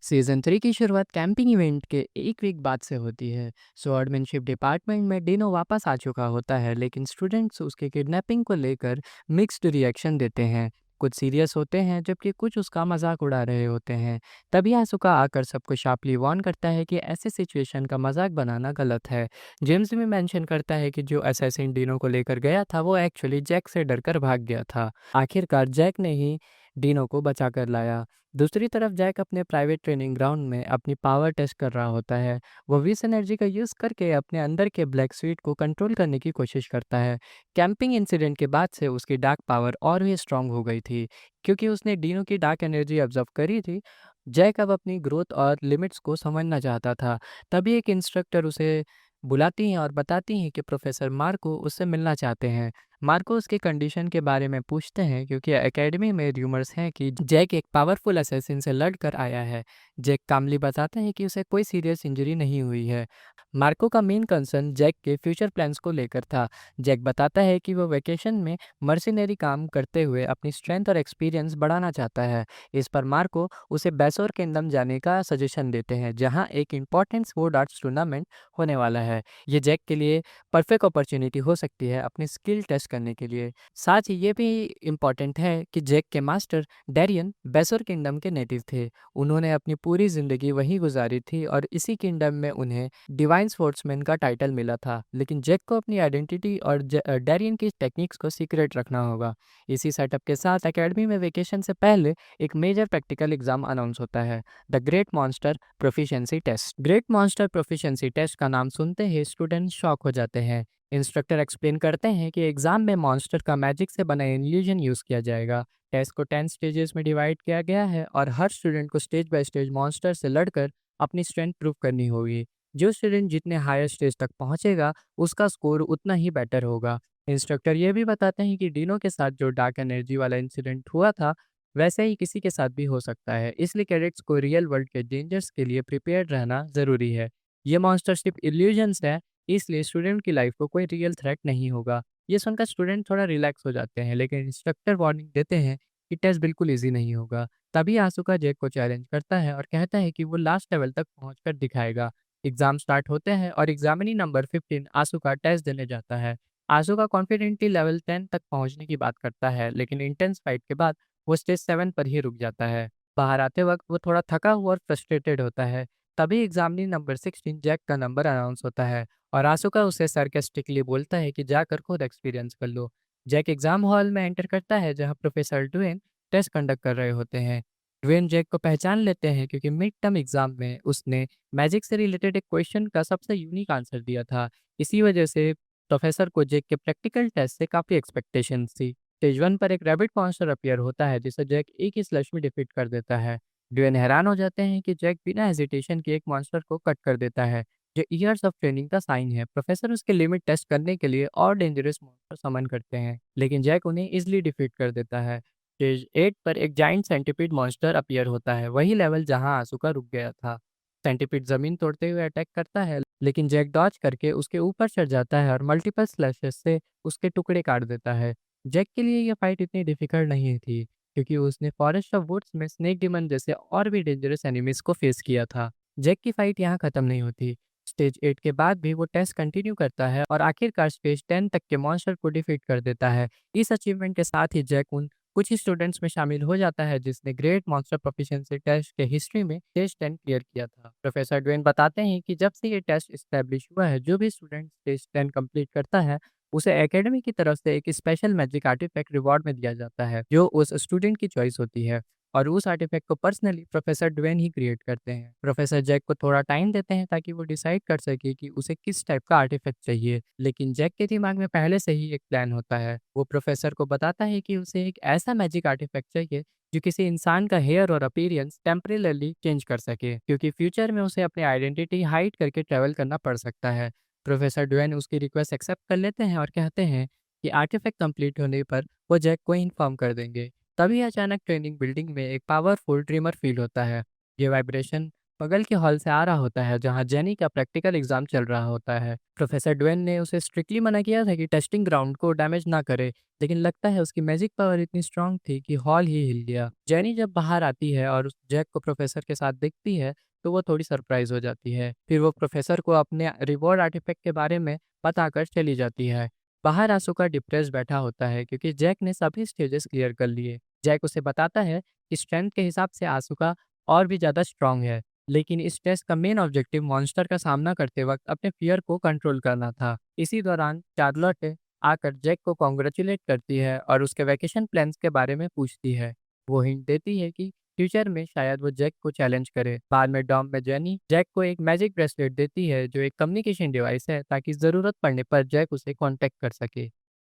Season 3 की शुरुआत camping event के एक वीक बाद से होती है। स्वॉर्डमैनशिप डिपार्टमेंट में डिनो वापस आ चुका होता है, लेकिन स्टूडेंट्स उसके किडनैपिंग को लेकर मिक्स्ड रिएक्शन देते हैं। कुछ सीरियस होते हैं जबकि कुछ उसका मजाक उड़ा रहे होते हैं। तभी आसुका आकर सबको शार्पली वार्न करता है कि ऐसे सिचुएशन का मजाक बनाना गलत है। जेम्स भी मेंशन करता है कि जो असैसिन डिनो को लेकर गया था वो एक्चुअली जैक से डरकर भाग गया था। आखिरकार जैक ने ही डिनो को बचा कर लाया। दूसरी तरफ जैक अपने प्राइवेट ट्रेनिंग ग्राउंड में अपनी पावर टेस्ट कर रहा होता है। वो विस एनर्जी का यूज़ करके अपने अंदर के ब्लैक स्वीट को कंट्रोल करने की कोशिश करता है। कैंपिंग इंसिडेंट के बाद से उसकी डार्क पावर और भी स्ट्रांग हो गई थी, क्योंकि उसने डीनो की डार्क एनर्जी ऑब्जर्व करी थी। जैक अब अपनी ग्रोथ और लिमिट्स को समझना चाहता था। तभी एक इंस्ट्रक्टर उसे बुलाती हैं और बताती हैं कि प्रोफेसर मार्को उससे मिलना चाहते हैं। मार्को उसके कंडीशन के बारे में पूछते हैं, क्योंकि एकेडमी में र्यूमर्स हैं कि जैक एक पावरफुल असैसिन से लड़कर आया है। जैक कामली बताते हैं कि उसे कोई सीरियस इंजरी नहीं हुई है। मार्को का मेन कंसर्न जैक के फ्यूचर प्लान्स को लेकर था। जैक बताता है कि वो वेकेशन में मर्सिनरी काम करते हुए अपनी स्ट्रेंथ और एक्सपीरियंस बढ़ाना चाहता है। इस पर मार्को उसे बेसोर किंगडम जाने का सजेशन देते हैं, जहां एक इम्पॉर्टेंट स्वॉर्ड आर्ट्स टूर्नामेंट होने वाला है। ये जैक के लिए परफेक्ट अपॉर्चुनिटी हो सकती है अपनी स्किल टेस्ट करने के लिए। साथ ही ये भी इम्पॉर्टेंट है कि जैक के मास्टर डेरियन बेसोर किंगडम के नेटिव थे। उन्होंने अपनी पूरी ज़िंदगी वहीं गुजारी थी और इसी किंगडम में उन्हें डिवाइन स्पोर्ट्समैन का टाइटल मिला था। लेकिन जैक को अपनी आइडेंटिटी और डेरियन की टेक्निक्स को सीक्रेट रखना होगा। इसी सेटअप के साथ एकेडमी में वेकेशन से पहले एक मेजर प्रैक्टिकल एग्जाम अनाउंस होता है, the great monster proficiency test. Great monster proficiency test का नाम सुनते ही स्टूडेंट शॉक हो जाते हैं। इंस्ट्रक्टर एक्सप्लेन करते हैं कि एग्जाम में मॉन्स्टर का मैजिक से बना इल्यूजन यूज़ किया जाएगा। टेस्ट को 10 स्टेजेस में डिवाइड किया गया है और हर स्टूडेंट को स्टेज बाय स्टेज मॉन्स्टर से लड़कर अपनी स्ट्रेंथ प्रूव करनी होगी। जो स्टूडेंट जितने हायर स्टेज तक पहुंचेगा उसका स्कोर उतना ही बेटर होगा। इंस्ट्रक्टर ये भी बताते हैं कि डिनो के साथ जो डार्क एनर्जी वाला इंसिडेंट हुआ था, वैसे ही किसी के साथ भी हो सकता है, इसलिए कैडेट्स को रियल वर्ल्ड के डेंजर्स के लिए प्रिपेयर्ड रहना ज़रूरी है। ये मॉन्स्टर सिर्फ इल्यूजन्स है, इसलिए स्टूडेंट की लाइफ को कोई रियल थ्रेट नहीं होगा। ये सुनकर स्टूडेंट थोड़ा रिलैक्स हो जाते हैं, लेकिन इंस्ट्रक्टर वार्निंग देते हैं कि टेस्ट बिल्कुल ईजी नहीं होगा। तभी आसुका जैक को चैलेंज करता है और कहता है कि वो लास्ट लेवल तक पहुंचकर दिखाएगा। एग्जाम स्टार्ट होते हैं और एग्जामिनी नंबर 15 आसुका टेस्ट देने जाता है। आसुका कॉन्फिडेंटली लेवल 10 तक पहुंचने की बात करता है, लेकिन इंटेंस फाइट के बाद वो स्टेज 7 पर ही रुक जाता है। बाहर आते वक्त वो थोड़ा थका हुआ और फ्रस्ट्रेटेड होता है। तभी एग्जामिनी नंबर 16 जैक का नंबर अनाउंस होता है और आसुका उसे सार्केस्टिकली बोलता है कि जाकर खुद एक्सपीरियंस कर लो। जैक एग्जाम हॉल में एंटर करता है, जहां प्रोफेसर ड्वेन टेस्ट कंडक्ट कर रहे होते हैं। ड्वेन जैक को पहचान लेते हैं, क्योंकि मिड टर्म एग्जाम में उसने मैजिक से रिलेटेड एक क्वेश्चन का सबसे यूनिक आंसर दिया था। इसी वजह से प्रोफेसर को जैक के प्रैक्टिकल टेस्ट से काफ़ी एक्सपेक्टेशन थी। स्टेज 1 पर एक रैबिट मॉन्स्टर अपीयर होता है, जिसे जैक एक ही स्लैश में डिफीट कर देता है। ड्वेन हैरान हो जाते हैं कि जैक बिना हेजिटेशन के एक मॉन्स्टर को कट कर देता है, जो ईयर्स ऑफ ट्रेनिंग का साइन है। प्रोफेसर उसके लिमिट टेस्ट करने के लिए और डेंजरस मॉन्स्टर समन करते हैं, लेकिन जैक उन्हें इजीली डिफीट कर देता है। स्टेज 8 पर एक जाइंट सेंटिपीड मॉन्स्टर अपीयर होता है, वही लेवल जहां आसुका रुक गया था। सेंटिपीड जमीन तोड़ते हुए अटैक करता है, लेकिन जैक डॉज करके उसके ऊपर चढ़ जाता है और मल्टीपल स्लैशेस से उसके टुकड़े काट देता है। जैक के लिए यह फाइट इतनी डिफिकल्ट नहीं थी, क्योंकि उसने फॉरेस्ट ऑफ वुड्स में स्नेक डिमन जैसे और भी डेंजरस एनिमीज को फेस किया था। जैक की फाइट यहाँ खत्म नहीं होती। स्टेज 8 के बाद भी वो टेस्ट कंटिन्यू करता है और आखिरकार स्टेज 10 तक के मॉन्स्टर को डिफीट कर देता है। इस अचीवमेंट के साथ ही जैक उन कुछ ही स्टूडेंट्स में शामिल हो जाता है जिसने ग्रेट मॉन्स्टर प्रोफिशिएंसी टेस्ट के हिस्ट्री में स्टेज 10 क्लियर किया था। प्रोफेसर ड्वेन बताते हैं कि जब से ये टेस्ट इस्टेब्लिश हुआ है, जो भी स्टूडेंट स्टेज 10 कंप्लीट करता है उसे एकेडमी की तरफ से एक स्पेशल मैजिक आर्टिफैक्ट रिवॉर्ड में दिया जाता है, जो उस स्टूडेंट की चॉइस होती है। और उस आर्टिफैक्ट को पर्सनली प्रोफेसर ड्वेन ही क्रिएट करते हैं। प्रोफेसर जैक को थोड़ा टाइम देते हैं ताकि वो डिसाइड कर सके कि उसे किस टाइप का आर्टिफैक्ट चाहिए, लेकिन जैक के दिमाग में पहले से ही एक प्लान होता है। वो प्रोफेसर को बताता है कि उसे एक ऐसा मैजिक आर्टिफैक्ट चाहिए जो किसी इंसान का हेयर और अपीयरेंस टेम्परेली चेंज कर सके, क्योंकि फ्यूचर में उसे अपनी आइडेंटिटी हाइड करके ट्रैवल करना पड़ सकता है। प्रोफेसर ड्वेन उसकी रिक्वेस्ट एक्सेप्ट कर लेते हैं और कहते हैं कि आर्टिफैक्ट कंप्लीट होने पर वो जैक को इन्फॉर्म कर देंगे। तभी अचानक ट्रेनिंग बिल्डिंग में एक पावरफुल ट्रिमर फील होता है। ये वाइब्रेशन बगल के हॉल से आ रहा होता है जहाँ जेनी का प्रैक्टिकल एग्जाम चल रहा होता है। प्रोफेसर ड्वेन ने उसे स्ट्रिक्टली मना किया था कि टेस्टिंग ग्राउंड को डैमेज ना करे, लेकिन लगता है उसकी मैजिक पावर इतनी स्ट्रांग थी कि हॉल ही हिल गया। जेनी जब बाहर आती है और उस जैक को प्रोफेसर के साथ देखती है तो वो थोड़ी सरप्राइज हो जाती है। फिर वो प्रोफेसर को अपने रिवॉर्ड आर्टिफैक्ट के बारे में बताकर चली जाती है। बाहर आसूका डिप्रेस बैठा होता है क्योंकि जैक ने सभी स्टेजेस क्लियर कर लिए। जैक उसे बताता है कि स्ट्रेंथ के हिसाब से आसूका और भी ज़्यादा स्ट्रांग है, लेकिन इस टेस्ट का मेन ऑब्जेक्टिव मॉन्स्टर का सामना करते वक्त अपने फियर को कंट्रोल करना था। इसी दौरान चार्लोट आकर जैक को कॉन्ग्रेचुलेट करती है और उसके वैकेशन प्लान्स के बारे में पूछती है। वो हिंट देती है कि फ्यूचर में शायद वो जैक को चैलेंज करे। बाद में डॉम में जेनी जैक को एक मैजिक ब्रेसलेट देती है जो एक कम्युनिकेशन डिवाइस है, ताकि ज़रूरत पड़ने पर जैक उसे कॉन्टैक्ट कर सके।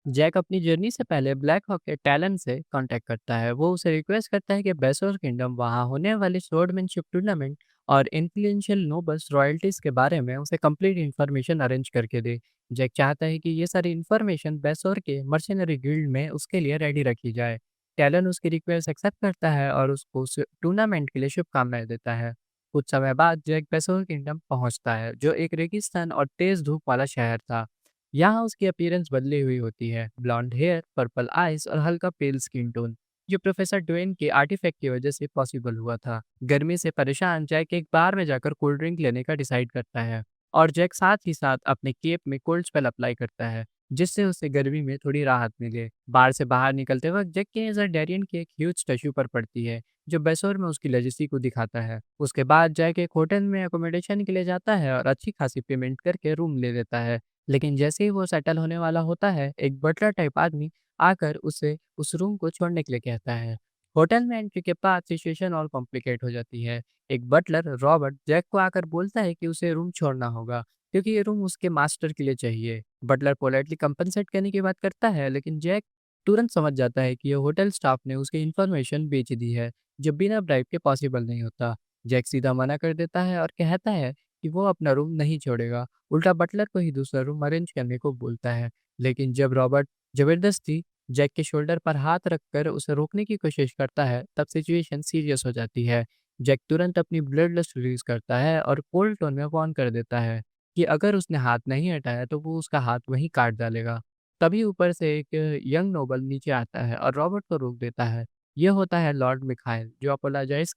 जैक अपनी जर्नी से पहले ब्लैक हॉक के टैलेंट से कांटेक्ट करता है। वो उसे रिक्वेस्ट करता है कि बेसोर किंगडम वहाँ होने वाले स्वॉर्डमैनशिप टूर्नामेंट और इन्फ्लुएंशियल नोबल्स रॉयल्टीज के बारे में उसे कंप्लीट इन्फॉर्मेशन अरेंज करके दे। जैक चाहता है कि ये सारी इन्फॉर्मेशन बेसोर के मर्सेनरी गिल्ड में उसके लिए रेडी रखी जाए। टैलन उसकी रिक्वेस्ट एक्सेप्ट करता है और उसको उस टूर्नामेंट के लिए शुभकामनाएं देता है। कुछ समय बाद जैक बेसोर किंगडम पहुंचता है, जो एक रेगिस्तान और तेज धूप वाला शहर था। यहाँ उसकी अपीयरेंस बदली हुई होती है, ब्लॉन्ड हेयर, पर्पल आइज और हल्का पेल स्किन टोन, जो प्रोफेसर ड्वेन के आर्टिफैक्ट की वजह से पॉसिबल हुआ था। गर्मी से परेशान जैक एक बार में जाकर कोल्ड ड्रिंक लेने का डिसाइड करता है और जैक साथ ही साथ अपने केप में कोल्ड स्पेल अप्लाई करता है, जिससे उसे गर्मी में थोड़ी राहत मिले। बार से बाहर निकलते वक्त जैक की नजर डेरियन के एक ह्यूज स्टैचू पर पड़ती है, जो बेसोर में उसकी लेजेसी को दिखाता है। उसके बाद जैक एक होटल में अकोमोडेशन के लिए जाता है और अच्छी खासी पेमेंट करके रूम ले लेता है। लेकिन जैसे ही वो सेटल होने वाला होता है, एक बटलर टाइप आदमी आकर उसे उस रूम को छोड़ने के लिए कहता है। होटल में एंट्री के बाद सिचुएशन और कॉम्प्लिकेट हो जाती है। एक बटलर रॉबर्ट जैक को आकर बोलता है कि उसे रूम छोड़ना होगा, क्योंकि ये रूम उसके मास्टर के लिए चाहिए। बटलर पोलाइटली कंपनसेट करने की बात करता है, लेकिन जैक तुरंत समझ जाता है कि ये होटल स्टाफ ने उसकी इन्फॉर्मेशन बेच दी है, जो बिना ब्राइब के पॉसिबल नहीं होता। जैक सीधा मना कर देता है और कहता है कि वो अपना रूम नहीं छोड़ेगा, उल्टा बटलर को ही दूसरा रूम अरेंज करने को बोलता है। लेकिन जब रॉबर्ट जबरदस्ती जैक के शोल्डर पर हाथ रखकर उसे रोकने की कोशिश करता है, तब सिचुएशन सीरियस हो जाती है। जैक तुरंत अपनी ब्लड लस्ट रिलीज करता है और कोल्ड टोन में वार्न कर देता है कि अगर उसने हाथ नहीं हटाया तो वो उसका हाथ वहीं काट डालेगा। तभी ऊपर से एक यंग नोबल नीचे आता है और रॉबर्ट को रोक देता है। यह होता है लॉर्ड मिखाइल, जो अपोलोजाइज़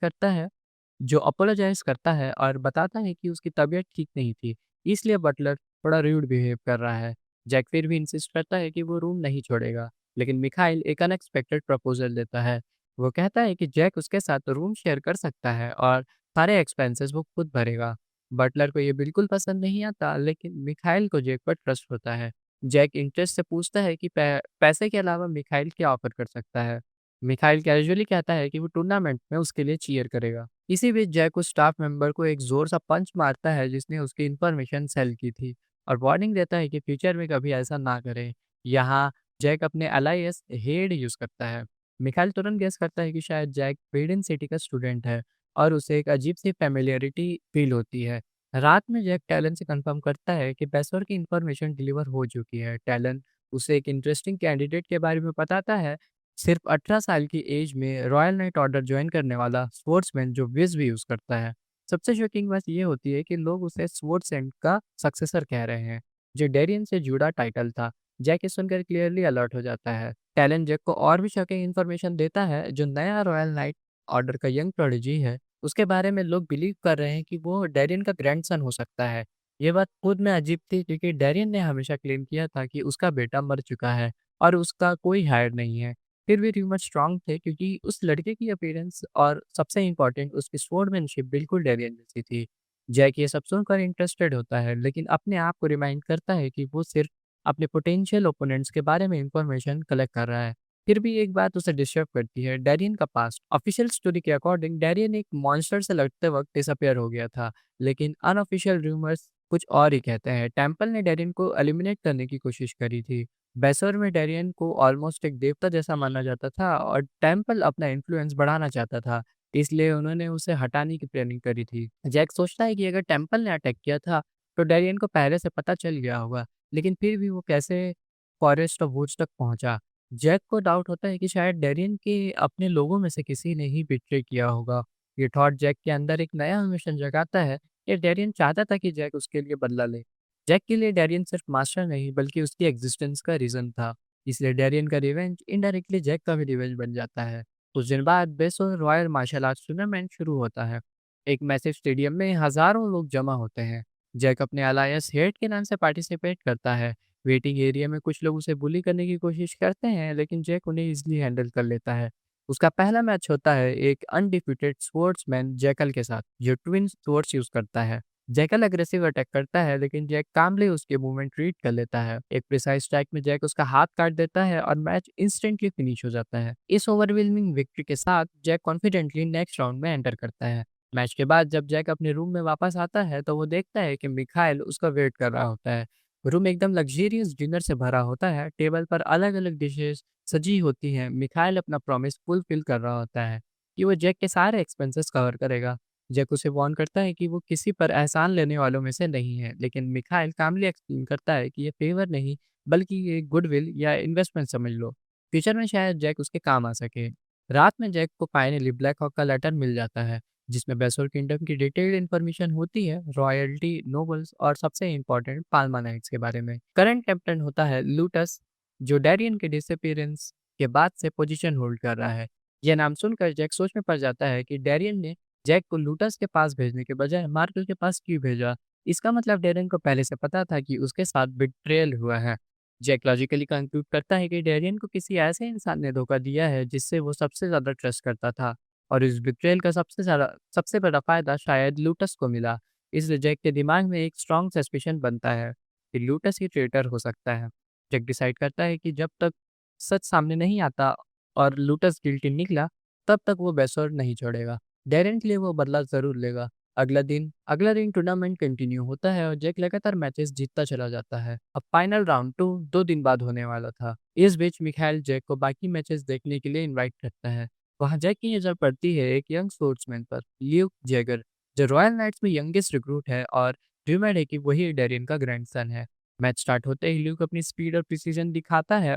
करता है और बताता है कि उसकी तबीयत ठीक नहीं थी, इसलिए बटलर थोड़ा रूड बिहेव कर रहा है। जैक फिर भी इंसिस्ट करता है कि वो रूम नहीं छोड़ेगा, लेकिन मिखाइल एक अनएक्सपेक्टेड प्रपोज़ल देता है। वो कहता है कि जैक उसके साथ रूम शेयर कर सकता है और सारे एक्सपेंसेस वो खुद भरेगा। बटलर को ये बिल्कुल पसंद नहीं आता, लेकिन मिखाइल को जैक पर ट्रस्ट होता है। जैक इंटरेस्ट से पूछता है कि पैसे के अलावा मिखाइल क्या ऑफ़र कर सकता है। मिखाइल कैजुअली कहता है कि वो टूर्नामेंट में उसके लिए चीयर करेगा। इसी बीच जैक उस स्टाफ मेंबर को एक जोर सा पंच मारता है जिसने उसकी इन्फॉर्मेशन सेल की थी, और वार्निंग देता है कि फ्यूचर में कभी ऐसा ना करें। यहाँ जैक अपने अलाइस हेड यूज करता है। मिखाइल तुरंत गेस करता है कि शायद जैक बेडन सिटी का स्टूडेंट है और उसे एक अजीब सी फेमिलियरिटी फील होती है। रात में जैक टैलन से कंफर्म करता है कि बेसवर की इन्फॉर्मेशन डिलीवर हो चुकी है। टैलन उसे एक इंटरेस्टिंग कैंडिडेट के बारे में बताता है, सिर्फ 18 साल की एज में रॉयल नाइट ऑर्डर ज्वाइन करने वाला स्पोर्ट्समैन जो विज़ भी यूज़ करता है। सबसे शॉकिंग बात ये होती है कि लोग उसे स्पोर्ट्सएंड का सक्सेसर कह रहे हैं, जो डेरियन से जुड़ा टाइटल था। जैक ये सुनकर क्लियरली अलर्ट हो जाता है। टैलेंट जैक को और भी शॉकिंग इन्फॉर्मेशन देता है, जो नया रॉयल नाइट ऑर्डर का यंग प्रोडिजी है, उसके बारे में लोग बिलीव कर रहे हैं कि वो डेरियन का ग्रैंडसन हो सकता है। ये बात खुद में अजीब थी, क्योंकि डेरियन ने हमेशा क्लेम किया था कि उसका बेटा मर चुका है और उसका कोई हायर नहीं है। फिर भी रूमर स्ट्रांग थे, क्योंकि उस लड़के की अपीयरेंस और सबसे इम्पोर्टेंट उसकी स्वॉर्डमैनशिप बिल्कुल डेरियन जैसी थी। जैक ये सब सुनकर इंटरेस्टेड होता है, लेकिन अपने आप को रिमाइंड करता है कि वो सिर्फ अपने पोटेंशियल ओपोनेंट्स के बारे में इंफॉर्मेशन कलेक्ट कर रहा है। फिर भी एक बात उसे डिस्टर्ब करती है, डेरियन का पास्ट। ऑफिशियल स्टोरी के अकॉर्डिंग डेरियन एक मॉन्स्टर से लड़ते वक्त डिसअपियर हो गया था, लेकिन अनऑफिशियल रूमर्स कुछ और ही कहते हैं। टेम्पल ने डेरियन को एलिमिनेट करने की कोशिश करी थी। बेसवर में डेरियन को ऑलमोस्ट एक देवता जैसा माना जाता था और टेम्पल अपना इन्फ्लुएंस बढ़ाना चाहता था, इसलिए उन्होंने उसे हटाने की प्लानिंग करी थी। जैक सोचता है कि अगर टेम्पल ने अटैक किया था तो डेरियन को पहले से पता चल गया होगा, लेकिन फिर भी वो कैसे फॉरेस्ट ऑफ वुड्स तक पहुंचा। जैक को डाउट होता है कि शायद डेरियन के अपने लोगों में से किसी ने ही बिट्रे किया होगा। ये थॉट जैक के अंदर एक नया इमोशन जगाता है कि डैरियन चाहता था कि जैक उसके लिए बदला ले। जैक के लिए डैरियन सिर्फ मास्टर नहीं बल्कि उसकी एग्जिस्टेंस का रीजन था। इसलिए डैरियन का रिवेंज इनडायरेक्टली जैक का भी रिवेंज बन जाता है। कुछ दिन बाद बेसो रॉयल मार्शल आर्ट्स टूर्नामेंट शुरू होता है। एक मैसिव स्टेडियम में हजारों लोग जमा होते हैं। जैक अपने अलायंस हेड के नाम से पार्टिसिपेट करता है। वेटिंग एरिया में कुछ लोग उसे बुली करने की कोशिश करते हैं, लेकिन जैक उन्हें इजीली हैंडल कर लेता है। उसका पहला मैच होता है एक अनडिफ्यूटेड स्पोर्ट्समैन जैकल के साथ, जो ट्विन स्वॉर्ड्स यूज करता है। जैकल अग्रेसिव अटैक करता है, लेकिन जैक कामली उसके मूवमेंट रीड कर लेता है। एक प्रिसाइज स्ट्राइक में जैक उसका हाथ काट देता है और मैच इंस्टेंटली फिनिश हो जाता है। इस ओवरवेलमिंग विक्ट्री के साथ जैक कॉन्फिडेंटली नेक्स्ट राउंड में एंटर करता है। मैच के बाद जब जैक अपने रूम में वापस आता है तो वो देखता है कि मिखाइल उसका वेट कर रहा होता है। रूम एकदम लग्जरियस डिनर से भरा होता है। टेबल पर अलग अलग डिशेस सजी होती हैं। मिखाइल अपना प्रॉमिस फुलफिल कर रहा होता है कि वो जैक के सारे एक्सपेंसेस कवर करेगा। जैक उसे वार्न करता है कि वो किसी पर एहसान लेने वालों में से नहीं है, लेकिन मिखाइल कामली एक्सप्लेन करता है कि ये फेवर नहीं बल्कि ये गुडविल या इन्वेस्टमेंट समझ लो। फ्यूचर में शायद जैक उसके काम आ सके। रात में जैक को फाइनली ब्लैक हॉक का लेटर मिल जाता है, जिसमें बेसोर किंगडम की डिटेल्ड इन्फॉर्मेशन होती है, रॉयल्टी, नोबल्स और सबसे इम्पोर्टेंट पाल्मा नाइट्स के बारे में। करंट कैप्टन होता है लूटस, जो डैरियन के डिसअपीयरेंस के बाद से पोजीशन होल्ड कर रहा है। यह नाम सुनकर जैक सोच में पड़ जाता है कि डैरियन ने जैक को लूटस के पास भेजने के बजाय मार्कल के पास क्यों भेजा। इसका मतलब डैरियन को पहले से पता था कि उसके साथ बिट्रेयल हुआ है। जैक लॉजिकली कंक्लूड करता है कि डैरियन को किसी ऐसे इंसान ने धोखा दिया है जिससे वो सबसे ज्यादा ट्रस्ट करता था, और इस बिट्रेयल का सबसे बड़ा फायदा शायद लूटस को मिला। इसलिए जैक के दिमाग में एक स्ट्रॉन्ग सस्पिशन बनता है कि लूटस ही ट्रेटर हो सकता है। जैक डिसाइड करता है कि जब तक सच सामने नहीं आता और लूटस गिल्टी निकला, तब तक वो बेसोर नहीं छोड़ेगा। डैरेन के लिए वो बदला जरूर लेगा। अगला दिन टूर्नामेंट कंटिन्यू होता है और जैक लगातार मैचेस जीतता चला जाता है। अब फाइनल राउंड 2 2 दिन बाद होने वाला था। इस बीच मिखाइल जैक को बाकी मैचेस देखने के लिए इनवाइट करता है। वहाँ जैक की नजर पड़ती है एक यंग स्पोर्ट्समैन पर, ल्यूक जैगर, जो रॉयल नाइट्स में यंगेस्ट रिक्रूट है और रूमर्ड है कि वही डेरियन का ग्रैंडसन है। मैच स्टार्ट होते ही ल्यूक अपनी स्पीड और प्रिसीजन दिखाता है।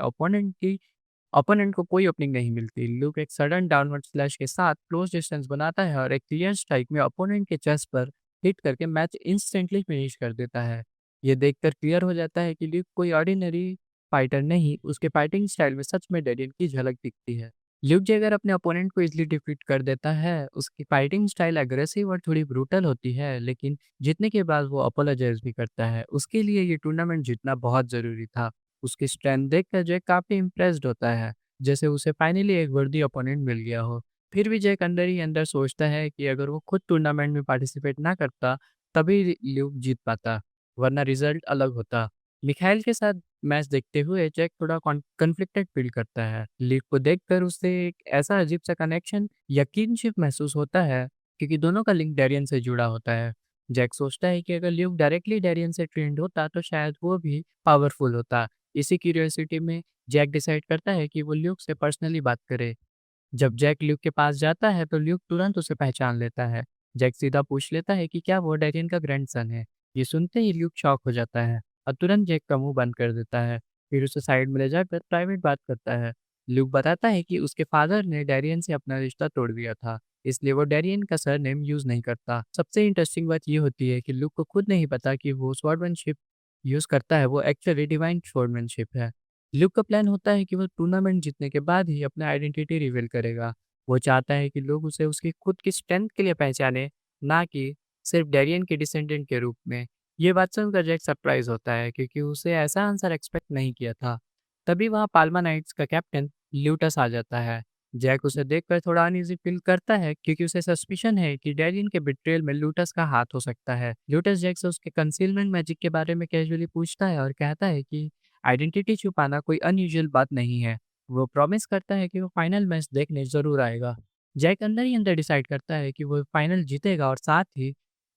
ओपोनेंट को कोई ओपनिंग नहीं मिलती। ल्यूक एक सडन डाउनवर्ड स्लैश के साथ क्लोज डिस्टेंस बनाता है और एक क्लियर स्ट्राइक में ओपोनेंट के चेस्ट पर हिट करके मैच इंस्टेंटली फिनिश कर देता है। ये देखकर क्लियर हो जाता है कि ल्यूक कोई ऑर्डिनरी फाइटर नहीं, उसके फाइटिंग स्टाइल में सच में डेरियन की झलक दिखती है। ल्यूक जैगर अपने ओपोनेंट को इजीली डिफीट कर देता है। उसकी फाइटिंग स्टाइल एग्रेसिव और थोड़ी ब्रूटल होती है, लेकिन जीतने के बाद वो अपोलोजाइज भी करता है। उसके लिए ये टूर्नामेंट जीतना बहुत जरूरी था। उसकी स्ट्रेंथ देखकर जैक काफी इम्प्रेस्ड होता है, जैसे उसे फाइनली एक वर्दी ओपोनेंट मिल गया हो। फिर भी जैक अंदर ही अंदर सोचता है कि अगर वो खुद टूर्नामेंट में पार्टिसिपेट ना करता तभी ल्यूक जीत पाता, वरना रिजल्ट अलग होता। मिखाइल के साथ मैच देखते हुए जैक थोड़ा कॉन्फ्लिक्टेड फील करता है। लीग को देखकर उसे एक ऐसा अजीब सा कनेक्शन या किनशिप महसूस होता है, क्योंकि दोनों का लिंक डैरियन से जुड़ा होता है। जैक सोचता है कि अगर ल्यूक डायरेक्टली डैरियन से ट्रेंड होता तो शायद वो भी पावरफुल होता। इसी क्यूरियोसिटी में जैक डिसाइड करता है कि वो ल्यूक से पर्सनली बात करे। जब जैक ल्यूक के पास जाता है तो ल्यूक तुरंत उसे पहचान लेता है। जैक सीधा पूछ लेता है कि क्या वो डैरियन का ग्रैंडसन है। ये सुनते ही ल्यूक शॉक हो जाता है और तुरंत जैक का मुंह बंद कर देता है। फिर उसे साइड में ले जाकर प्राइवेट बात करता है। ल्यूक बताता है कि उसके फादर ने डैरियन से अपना रिश्ता तोड़ दिया था, इसलिए वो डैरियन का सरनेम यूज नहीं करता। सबसे इंटरेस्टिंग बात ये होती है कि ल्यूक को खुद नहीं पता कि वो स्वॉर्डमैनशिप यूज करता है, वो एक्चुअली डिवाइन स्वॉर्डमैनशिप है। ल्यूक का प्लान होता है कि वो टूर्नामेंट जीतने के बाद ही अपना आइडेंटिटी रिवील करेगा। वो चाहता है कि लोग उसे उसकी खुद की स्ट्रेंथ के लिए पहचाने, ना कि सिर्फ डेरियन के डिसेंडेंट के रूप में। ये बात सुनकर जैक सरप्राइज होता है, क्योंकि उसे ऐसा आंसर एक्सपेक्ट नहीं किया था। तभी वहाँ पाल्मा नाइट्स का कैप्टन ल्यूटस आ जाता है। जैक उसे देखकर थोड़ा अनईजी फील करता है, क्योंकि उसे सस्पिशन है कि डेरियन के बिट्रेयल में लूटस का हाथ हो सकता है। लूटस जैक से उसके कंसीलमेंट मैजिक के बारे में कैजुअली पूछता है और कहता है कि आइडेंटिटी छुपाना कोई अनयूजुअल बात नहीं है। वो प्रॉमिस करता है कि वो फाइनल मैच देखने जरूर आएगा। जैक अंदर ही अंदर डिसाइड करता है कि वो फाइनल जीतेगा और साथ ही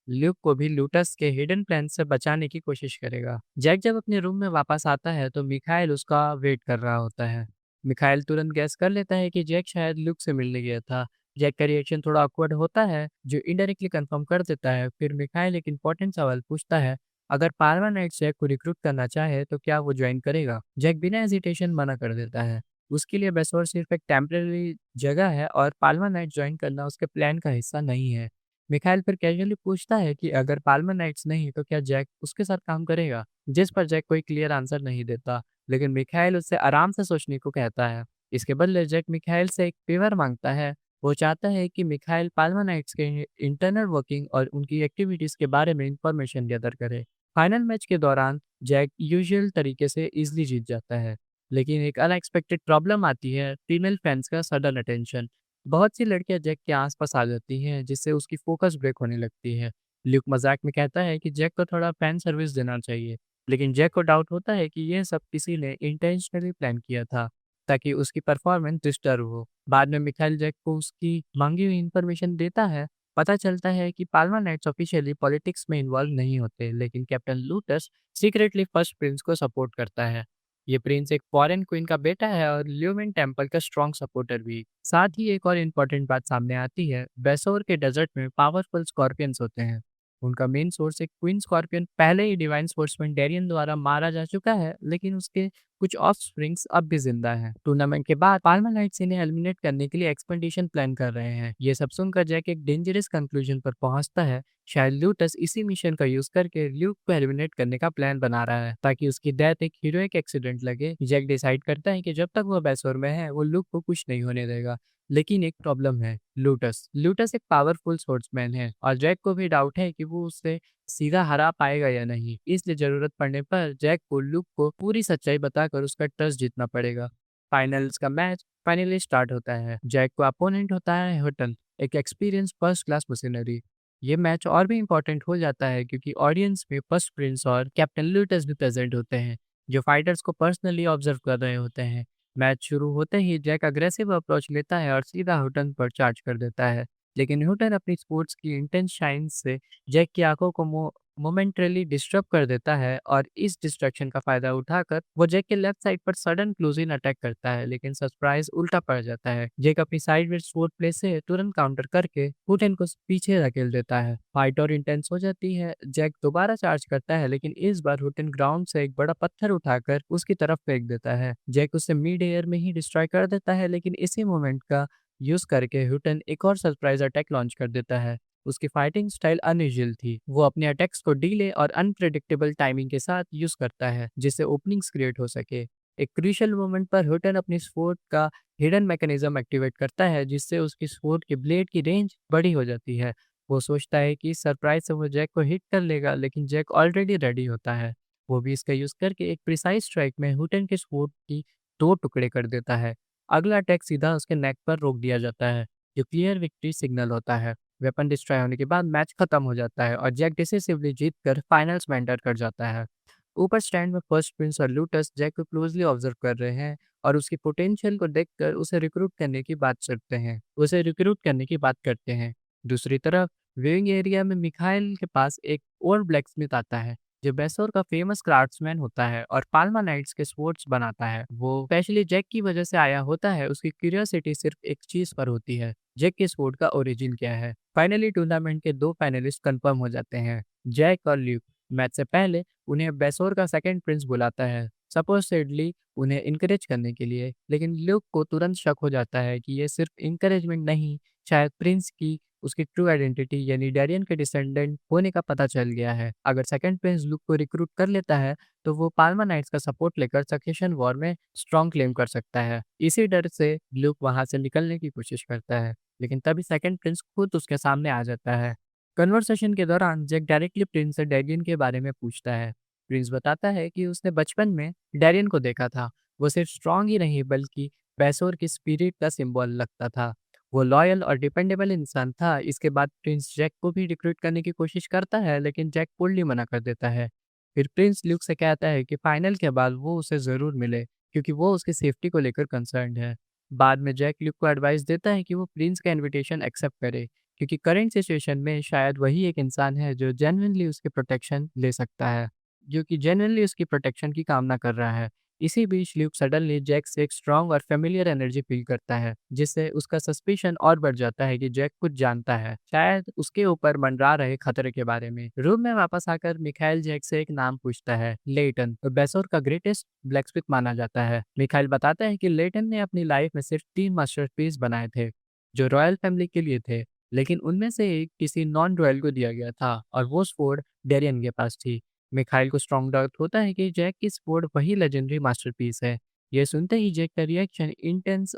ल्यूक को भी लूटस के हिडन प्लान से बचाने की कोशिश करेगा। जैक जब अपने रूम में वापस आता है तो मिखाइल उसका वेट कर रहा होता है। मिखाइल तुरंत गैस कर लेता है कि जैक शायद ल्यूक से मिलने गया था। जैक का रिएक्शन थोड़ा ऑकवर्ड होता है, जो इनडायरेक्टली कंफर्म कर देता है। फिर मिखाइल एक इंपॉर्टेंट सवाल पूछता है, अगर पार्मा नाइट जैक को रिक्रूट करना चाहे तो क्या वो ज्वाइन करेगा। जैक बिना हेजिटेशन मना कर देता है। उसके लिए बेसोर सिर्फ एक टेम्परेरी जगह है और पाल्मा नाइट्स ज्वाइन करना उसके प्लान का हिस्सा नहीं है। मिखाइल फिर कैजुअली पूछता है कि अगर पाल्मा नाइट्स नहीं तो क्या जैक उसके साथ काम करेगा, जिस पर जैक कोई क्लियर आंसर नहीं देता, लेकिन मिखाइल उससे आराम से सोचने को कहता है। इसके बदले जैक मिखाइल से एक फेवर मांगता है। वो चाहता है कि मिखाइल पाल्मा नाइट्स के इंटरनल वर्किंग और उनकी एक्टिविटीज के बारे में इंफॉर्मेशन गैदर करे। फाइनल मैच के दौरान जैक यूजुअल तरीके से इजीली जीत जाता है, लेकिन एक अनएक्सपेक्टेड प्रॉब्लम आती है, फीमेल फैंस का सडन अटेंशन। बहुत सी लड़कियां जैक के आसपास आ जाती हैं, जिससे उसकी फोकस ब्रेक होने लगती है। ल्यूक मजाक में कहता है कि जैक को थोड़ा फैन सर्विस देना चाहिए, लेकिन जैक को डाउट होता है कि यह सब किसी ने इंटेंशनली प्लान किया था ताकि उसकी परफॉर्मेंस डिस्टर्ब हो। बाद में मिखाइल जैक को उसकी मांगी हुई इन्फॉर्मेशन देता है। पता चलता है कि पाल्मा नाइट्स ऑफिशियली पॉलिटिक्स में इन्वॉल्व नहीं होते, लेकिन captain lotus secretly first Prince को सपोर्ट करता है। ये प्रिंस एक फॉरेन क्वीन का बेटा है और ल्यूमिन टेम्पल का स्ट्रॉन्ग सपोर्टर भी। साथ ही एक और इम्पोर्टेंट बात सामने आती है, बेसोर के डेजर्ट में पावरफुल स्कॉर्पियंस होते हैं। उनका मेन सोर्स एक क्वीन स्कॉर्पियन पहले ही डिवाइन स्पोर्ट्समैन डेरियन द्वारा मारा जा चुका है, लेकिन उसके कुछ ऑफ स्प्रिंग्स अब भी जिंदा हैं। टूर्नामेंट के बाद पाल्मा नाइट्स इन्हें एलिमिनेट करने के लिए एक्सपेडिशन प्लान कर रहे हैं। ये सब सुनकर जैक एक डेंजरस कंक्लूजन पर पहुंचता है। शायद ल्यूटस इसी मिशन का यूज करके ल्यूक को एलिमिनेट करने का प्लान बना रहा है ताकि उसकी डेथ एक हीरोइक एक्सीडेंट लगे। जैक डिसाइड करता है कि जब तक वो बेसोर में है वो ल्यूक को कुछ नहीं होने देगा। लेकिन एक प्रॉब्लम है, लूटस लूटस एक पावरफुल स्पोर्ट्समैन है और जैक को भी डाउट है कि वो उससे सीधा हरा पाएगा या नहीं। इसलिए जरूरत पड़ने पर जैक को लूक को पूरी सच्चाई बताकर उसका ट्रस्ट जीतना पड़ेगा। फाइनल्स का मैच फाइनली स्टार्ट होता है। जैक को अपोनेंट होता है हटन, एक एक्सपीरियंस फर्स्ट क्लास मशीनरी। ये मैच और भी इम्पोर्टेंट हो जाता है क्योंकि ऑडियंस में फर्स्ट प्रिंस और कैप्टन लूटस भी प्रेजेंट होते हैं, जो फाइटर्स को पर्सनली ऑब्जर्व कर रहे होते हैं। मैच शुरू होते ही जैक अग्रेसिव अप्रोच लेता है और सीधा हुटन पर चार्ज कर देता है, लेकिन हुटन अपनी स्पोर्ट्स की इंटेंस शाइन से जैक की आंखों को मोमेंटरली डिस्टर्ब कर देता है और इस डिस्ट्रैक्शन का फायदा उठाकर वो जैक के लेफ्ट साइड पर सडन क्लोज इन अटैक करता है, लेकिन सरप्राइज उल्टा पड़ जाता है। जैक अपनी साइड में स्वॉर्ड प्ले से तुरंत काउंटर करके हुटन को पीछे धकेल देता है। फाइट और इंटेंस हो जाती है। जैक दोबारा चार्ज करता है, लेकिन इस बार हुटन ग्राउंड से एक बड़ा पत्थर उठाकर उसकी तरफ फेंक देता है। जैक उसे मिड एयर में ही डिस्ट्रॉय कर देता है, लेकिन इसी मोमेंट का यूज करके हुटन एक और सरप्राइज अटैक लॉन्च कर देता है। उसकी फाइटिंग स्टाइल अनयूजुअल थी। वो अपने अटैक्स को डीले और अनप्रेडिक्टेबल टाइमिंग के साथ यूज करता है, जिससे ओपनिंग्स क्रिएट हो सके। एक क्रूशियल मोमेंट पर हुटन अपनी स्वॉर्ड का हिडन मैकेनिज्म एक्टिवेट करता है, जिससे उसकी स्वॉर्ड की ब्लेड की रेंज बड़ी हो जाती है। वो सोचता है कि सरप्राइज से वो जैक को हिट कर लेगा, लेकिन जैक ऑलरेडी रेडी होता है। वो भी इसका यूज करके एक प्रिसाइज स्ट्राइक में हुटन के स्वॉर्ड की 2 टुकड़े कर देता है। अगला अटैक सीधा उसके नेक पर रोक दिया जाता है, जो क्लियर विक्ट्री सिग्नल होता है। वेपन डिस्ट्रॉय होने के बाद मैच खत्म हो जाता है और जैक डिसिसिवली जीतकर फाइनल्स में एंटर कर जाता है। ऊपर स्टैंड में फर्स्ट प्रिंस और लूटस जैक को क्लोजली ऑब्जर्व कर रहे हैं और उसकी पोटेंशियल को देखकर उसे रिक्रूट करने की बात करते हैं। दूसरी तरफ व्यूइंग एरिया में मिखाइल के पास एक और ब्लैकस्मिथ आता है, जो बेसोर का फेमस क्राफ्ट्समैन होता है और पाल्मा नाइट्स के स्वॉर्ड्स बनाता है। वो स्पेशली जैक की वजह से आया होता है। उसकी क्यूरियोसिटी सिर्फ एक चीज पर होती है, जैक के स्वॉर्ड का ओरिजिन क्या है। फाइनली टूर्नामेंट के 2 फाइनलिस्ट कंफर्म हो जाते हैं, जैक और ल्यूक। मैच से पहले उन्हें बेसोर का सेकंड प्रिंस बुलाता है, सपोजिटली उन्हें इनकरेज करने के लिए, लेकिन ल्यूक को तुरंत शक हो जाता है कि ये सिर्फ इनकरेजमेंट नहीं, शायद प्रिंस की उसकी ट्रू आइडेंटिटी यानी डैरियन के डिसेंडेंट होने का पता चल गया है। अगर सेकंड प्रिंस ल्यूक को रिक्रूट कर लेता है तो वो पाल्मा नाइट्स का सपोर्ट लेकर सक्सेशन वॉर में स्ट्रॉन्ग क्लेम कर सकता है। इसी डर से ल्यूक वहां से निकलने की कोशिश करता है, लेकिन तभी सेकंड प्रिंस खुद उसके सामने आ जाता है। कन्वर्सेशन के दौरान जैक डायरेक्टली प्रिंस से डैरियन के बारे में पूछता है। प्रिंस बताता है कि उसने बचपन में डैरियन को देखा था। वो सिर्फ स्ट्रांग ही नहीं बल्कि बेसोर की स्पिरिट का सिंबल लगता था। वो लॉयल और डिपेंडेबल इंसान था। इसके बाद प्रिंस जैक को भी रिक्रूट करने की कोशिश करता है, लेकिन जैक पोल्डली मना कर देता है। फिर प्रिंस ल्यूक से कहता है कि फाइनल के बाद वो उसे ज़रूर मिले, क्योंकि वो उसकी सेफ्टी को लेकर कंसर्न्ड है। बाद में जैक ल्यूक को एडवाइस देता है कि वो प्रिंस का इनविटेशन एक्सेप्ट करे, क्योंकि करंट सिचुएशन में शायद वही एक इंसान है जो जेन्युइनली उसकी प्रोटेक्शन की कामना कर रहा है। इसी बीच ल्यूक सडनली जैक से एक स्ट्रांग और फेमिलियर एनर्जी फील करता है, जिससे उसका सस्पिशन और बढ़ जाता है कि जैक कुछ जानता है, शायद उसके ऊपर मंडरा रहे खतरे के बारे में। रूम में वापस आकर मिखाइल जैक से एक नाम पूछता है, लेटन, तो बेसोर का ग्रेटेस्ट ब्लैकस्मिथ माना जाता है। मिखाइल बताता है कि लेटन ने अपनी लाइफ में सिर्फ 3 मास्टरपीस बनाए थे, जो रॉयल फैमिली के लिए थे, लेकिन उनमें से एक किसी नॉन रॉयल को दिया गया था और वो स्वॉर्ड डेरियन के पास थी। मिखाइल को स्ट्रॉन्ग डाउट होता है कि जैक की स्वॉर्ड वही लेजेंडरी मास्टरपीस है। ये सुनते ही जैक का रिएक्शन इंटेंस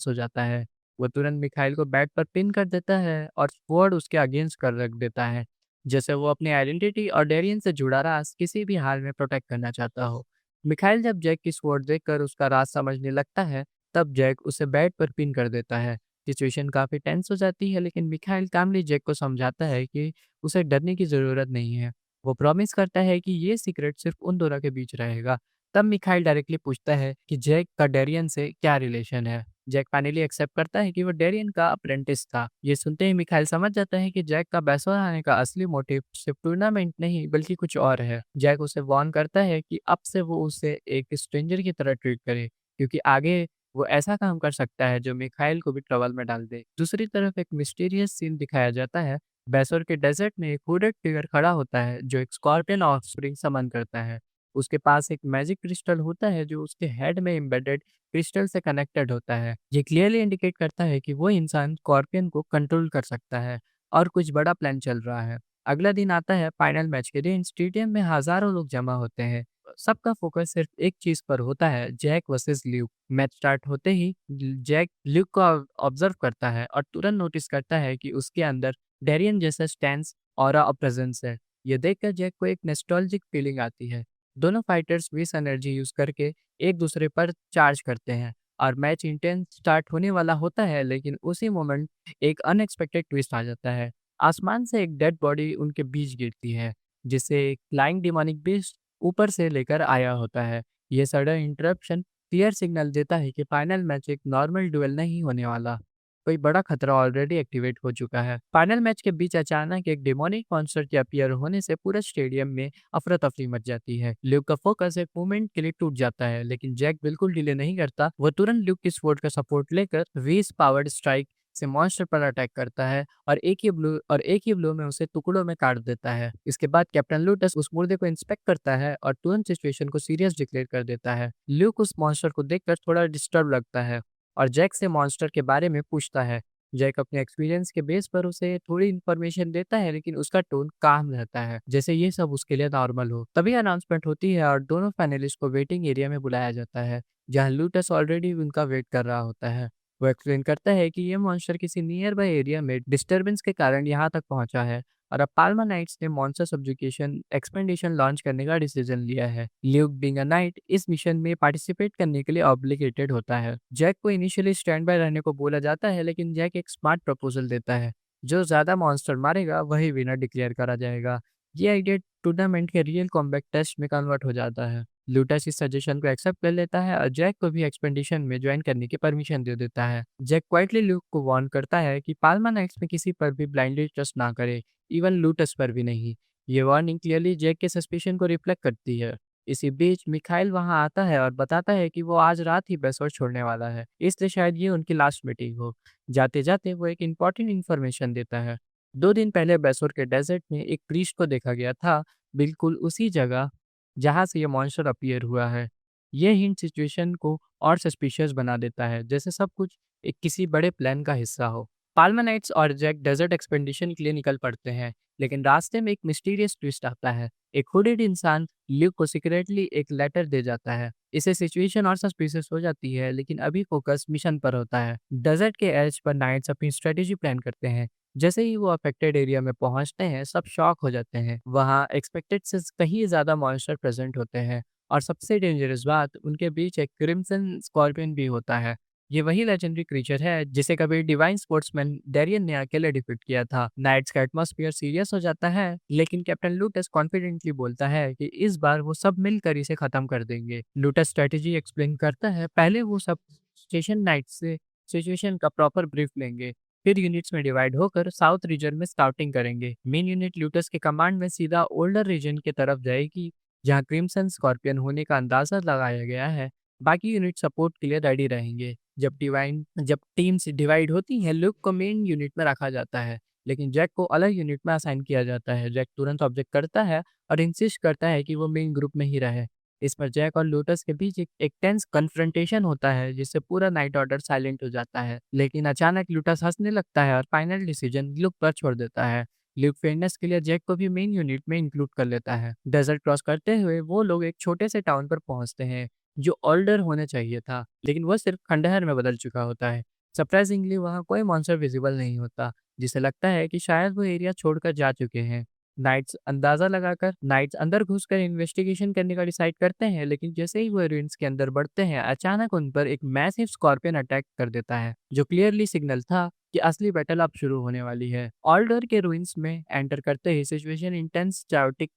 हो जाता है। वो तुरंत मिखाइल को बेड पर पिन कर देता है और स्वॉर्ड उसके अगेंस्ट कर रख देता है, जैसे वो अपनी आइडेंटिटी और डेरियन से जुड़ा राज किसी भी हाल में प्रोटेक्ट करना चाहता हो। मिखाइल जब जैक की स्वॉर्ड देखकर उसका राज समझने लगता है, तब जैक उसे बेड पर पिन कर देता है। सिचुएशन काफी टेंस हो जाती है, लेकिन मिखाइल कामली जैक को समझाता है कि उसे डरने की जरूरत नहीं है। वो प्रॉमिस करता है कि ये सीक्रेट सिर्फ उन दोनों के बीच रहेगा। तब मिखाइल डायरेक्टली पूछता है कि जैक का डेरियन से क्या रिलेशन है। जैक फाइनली एक्सेप्ट करता है कि वो डेरियन का अप्रेंटिस था। ये सुनते ही मिखाइल समझ जाता है कि जैक का बेसोर आने का असली मोटिव सिर्फ टूर्नामेंट नहीं बल्कि कुछ और है। जैक उसे वार्न करता है कि अब से वो उसे एक स्ट्रेंजर की तरह ट्रीट करे, क्योंकि आगे वो ऐसा काम कर सकता है जो मिखाइल को भी ट्रबल में डाल दे। दूसरी तरफ एक मिस्टीरियस सीन दिखाया जाता है। बेसोर के डेजर्ट में एक हुडेड फिगर खड़ा होता है जो एक स्कॉर्पियन ऑफस्प्रिंग समन करता है। उसके पास एक मैजिक क्रिस्टल होता है जो उसके हेड में एम्बेडेड क्रिस्टल से कनेक्टेड होता है। ये क्लियरली इंडिकेट करता है कि वो इंसान स्कॉर्पियन को कंट्रोल कर सकता है और कुछ बड़ा प्लान चल रहा है। अगला दिन आता है फाइनल मैच के दिन। स्टेडियम में हजारों लोग जमा होते हैं। सबका फोकस सिर्फ एक चीज पर होता है, Jack versus Luke. Match start होते ही जैक ल्यूक को ऑब्जर्व करता है और तुरंत नोटिस करता है कि उसके अंदर डेरियन जैसा स्टैंस ऑरा और प्रेजेंस है। ये देखकर जैक को एक नॉस्टैल्जिक फीलिंग आती है। दोनों फाइटर्स विस एनर्जी यूज करके एक दूसरे पर चार्ज करते हैं और मैच इंटेंस स्टार्ट होने वाला होता है, लेकिन उसी मोमेंट एक अनएक्सपेक्टेड ट्विस्ट आ जाता है। आसमान से एक डेड बॉडी उनके बीच गिरती है, जिसे एक फ्लाइंग डिमोनिक बीस्ट ऊपर से लेकर आया होता है। ये सडन इंटरप्शन क्लियर सिग्नल देता है कि फाइनल मैच एक नॉर्मल डुएल नहीं होने वाला, कोई बड़ा खतरा ऑलरेडी एक्टिवेट हो चुका है। फाइनल मैच के बीच अचानक एक डेमोनिक मॉन्स्टर के अपीयर होने से पूरे स्टेडियम में अफरा तफरी मच जाती है। ल्यूक का फोकस एक मोमेंट के लिए टूट जाता है, लेकिन जैक बिल्कुल डिले नहीं करता। वो तुरंत ल्यूक की स्वॉर्ड का सपोर्ट लेकर वीस पावर्ड स्ट्राइक से मॉन्स्टर पर अटैक करता है और एक ही ब्लो में उसे टुकड़ों में काट देता है। इसके बाद कैप्टन लूटस उस मुर्दे को इंस्पेक्ट करता है और तुरंत सिचुएशन को सीरियस डिक्लेयर कर देता है। ल्यूक उस मॉन्स्टर को देखकर थोड़ा डिस्टर्ब लगता है और जैक से मॉन्स्टर के बारे में पूछता है। जैक अपने एक्सपीरियंस के बेस पर उसे थोड़ी इन्फॉर्मेशन देता है, लेकिन उसका टोन काम रहता है, जैसे ये सब उसके लिए नॉर्मल हो। तभी अनाउंसमेंट होती है और दोनों फाइनलिस्ट को वेटिंग एरिया में बुलाया जाता है, जहां लूटस ऑलरेडी उनका वेट कर रहा होता है। वो एक्सप्लेन करता है कि ये मॉन्स्टर किसी नियर बाय एरिया में डिस्टरबेंस के कारण यहाँ तक पहुंचा है और अब पाल्मा नाइट्स ने मॉन्स्टर सब्जुकेशन एक्सपेंडिशन लॉन्च करने का डिसीजन लिया है। ल्यूक बीइंग अ नाइट इस मिशन में पार्टिसिपेट करने के लिए ऑब्लिगेटेड होता है। जैक को इनिशियली स्टैंड बाय रहने को बोला जाता है, लेकिन जैक एक स्मार्ट प्रपोजल देता है, जो ज्यादा मॉन्स्टर मारेगा वही विनर डिक्लेयर करा जाएगा। ये आइडिया टूर्नामेंट के रियल कॉम्बैट टेस्ट में कन्वर्ट हो जाता है। लूटस इस सजेशन को एक्सेप्ट कर लेता है और जैक को भी एक्सपेंडिशन में ज्वाइन करने की परमिशन दे देता है। जैक क्वाइटली ल्यूक को वार्न करता है कि पाल्मा नाइट्स में किसी पर भी ब्लाइंडली ट्रस्ट ना करे, इवन लूटस पर भी नहीं। ये वार्निंग क्लियरली जैक के सस्पिशन को रिफ्लेक्ट करती है। इसी बीच मिखाइल वहां आता है और बताता है कि वो आज रात ही बेसोर छोड़ने वाला है, इसलिए शायद ये उनकी लास्ट मीटिंग हो। जाते जाते वो एक इम्पॉर्टेंट इन्फॉर्मेशन देता है। 2 दिन पहले बेसोर के डेजर्ट में एक प्रीस्ट को देखा गया था, बिल्कुल उसी जगह जहाँ से ये मॉन्स्टर अपीयर हुआ है। ये हिंट सिचुएशन को और सस्पिशियस बना देता है, जैसे सब कुछ एक किसी बड़े प्लान का हिस्सा हो। पाल्मनाइट्स और जैक डेजर्ट एक्सपेंडिशन के लिए निकल पड़ते हैं, लेकिन रास्ते में एक मिस्टीरियस ट्विस्ट आता है। एक हुडेड इंसान ल्यूक को सीक्रेटली एक लेटर दे जाता है। इससे सिचुएशन और सस्पिशियस हो जाती है, लेकिन अभी फोकस मिशन पर होता है। डेजर्ट के एज पर नाइट्स अपनी स्ट्रेटेजी प्लान करते हैं। जैसे ही वो अफेक्टेड एरिया में पहुंचते हैं, सब शॉक हो जाते हैं। वहां एक्सपेक्टेड से कहीं ज्यादा मॉन्स्टर प्रेजेंट होते हैं और सबसे डेंजरस बात, उनके बीच एक क्रिम्सन स्कॉर्पियन भी होता है। ये वही लेजेंडरी क्रीचर है जिसे कभी डिवाइन स्पोर्ट्समैन डेरियन ने अकेले डिफीट किया था। नाइट्स का एटमॉस्फेयर सीरियस हो जाता है, लेकिन कैप्टन लूटस कॉन्फिडेंटली बोलता है कि इस बार वो सब मिलकर इसे खत्म कर देंगे। लूटस स्ट्रेटेजी एक्सप्लेन करता है, पहले वो सब स्टेशन नाइट से सिचुएशन का प्रॉपर ब्रीफ लेंगे, फिर यूनिट्स में डिवाइड होकर साउथ रीजन में स्काउटिंग करेंगे। मेन यूनिट लूटस के कमांड में सीधा ओल्डर रीजन की तरफ जाएगी जहाँ क्रिम्सन स्कॉर्पियन होने का अंदाजा लगाया गया है। बाकी यूनिट सपोर्ट के लिए रेडी रहेंगे। जब टीम्स डिवाइड होती हैं, लुक को मेन यूनिट में रखा जाता है, लेकिन जैक को अलग यूनिट में असाइन किया जाता है। जैक तुरंत ऑब्जेक्ट करता है और इंसिस्ट करता है कि वो मेन ग्रुप में ही रहे। इस पर जैक और लोटस के बीच एक टेंस कन्फ्रंटेशन होता है, जिससे पूरा नाइट ऑर्डर साइलेंट हो जाता है। लेकिन अचानक लोटस हंसने लगता है और फाइनल डिसीजन ल्यूक पर छोड़ देता है। ल्यूक फेयरनेस के लिए जैक को भी मेन यूनिट में इंक्लूड कर लेता है। डेजर्ट क्रॉस करते हुए वो लोग एक छोटे से टाउन पर पहुंचते हैं, जो ऑल्डर होने चाहिए था, लेकिन वह सिर्फ खंडहर में बदल चुका होता है। सरप्राइजिंगली वहाँ कोई मॉन्स्टर विजिबल नहीं होता, जिसे लगता है कि शायद वो एरिया छोड़कर जा चुके हैं। नाइट्स अंदर घुसकर इन्वेस्टिगेशन करने का डिसाइड करते हैं, लेकिन जैसे ही वो रुइंस के अंदर बढ़ते हैं, अचानक उन पर एक मैसिव स्कॉर्पियन अटैक कर देता है, जो क्लियरली सिग्नल था कि असली बैटल अब शुरू होने वाली है। ऑल्डर के रुइंस में एंटर करते ही सिचुएशन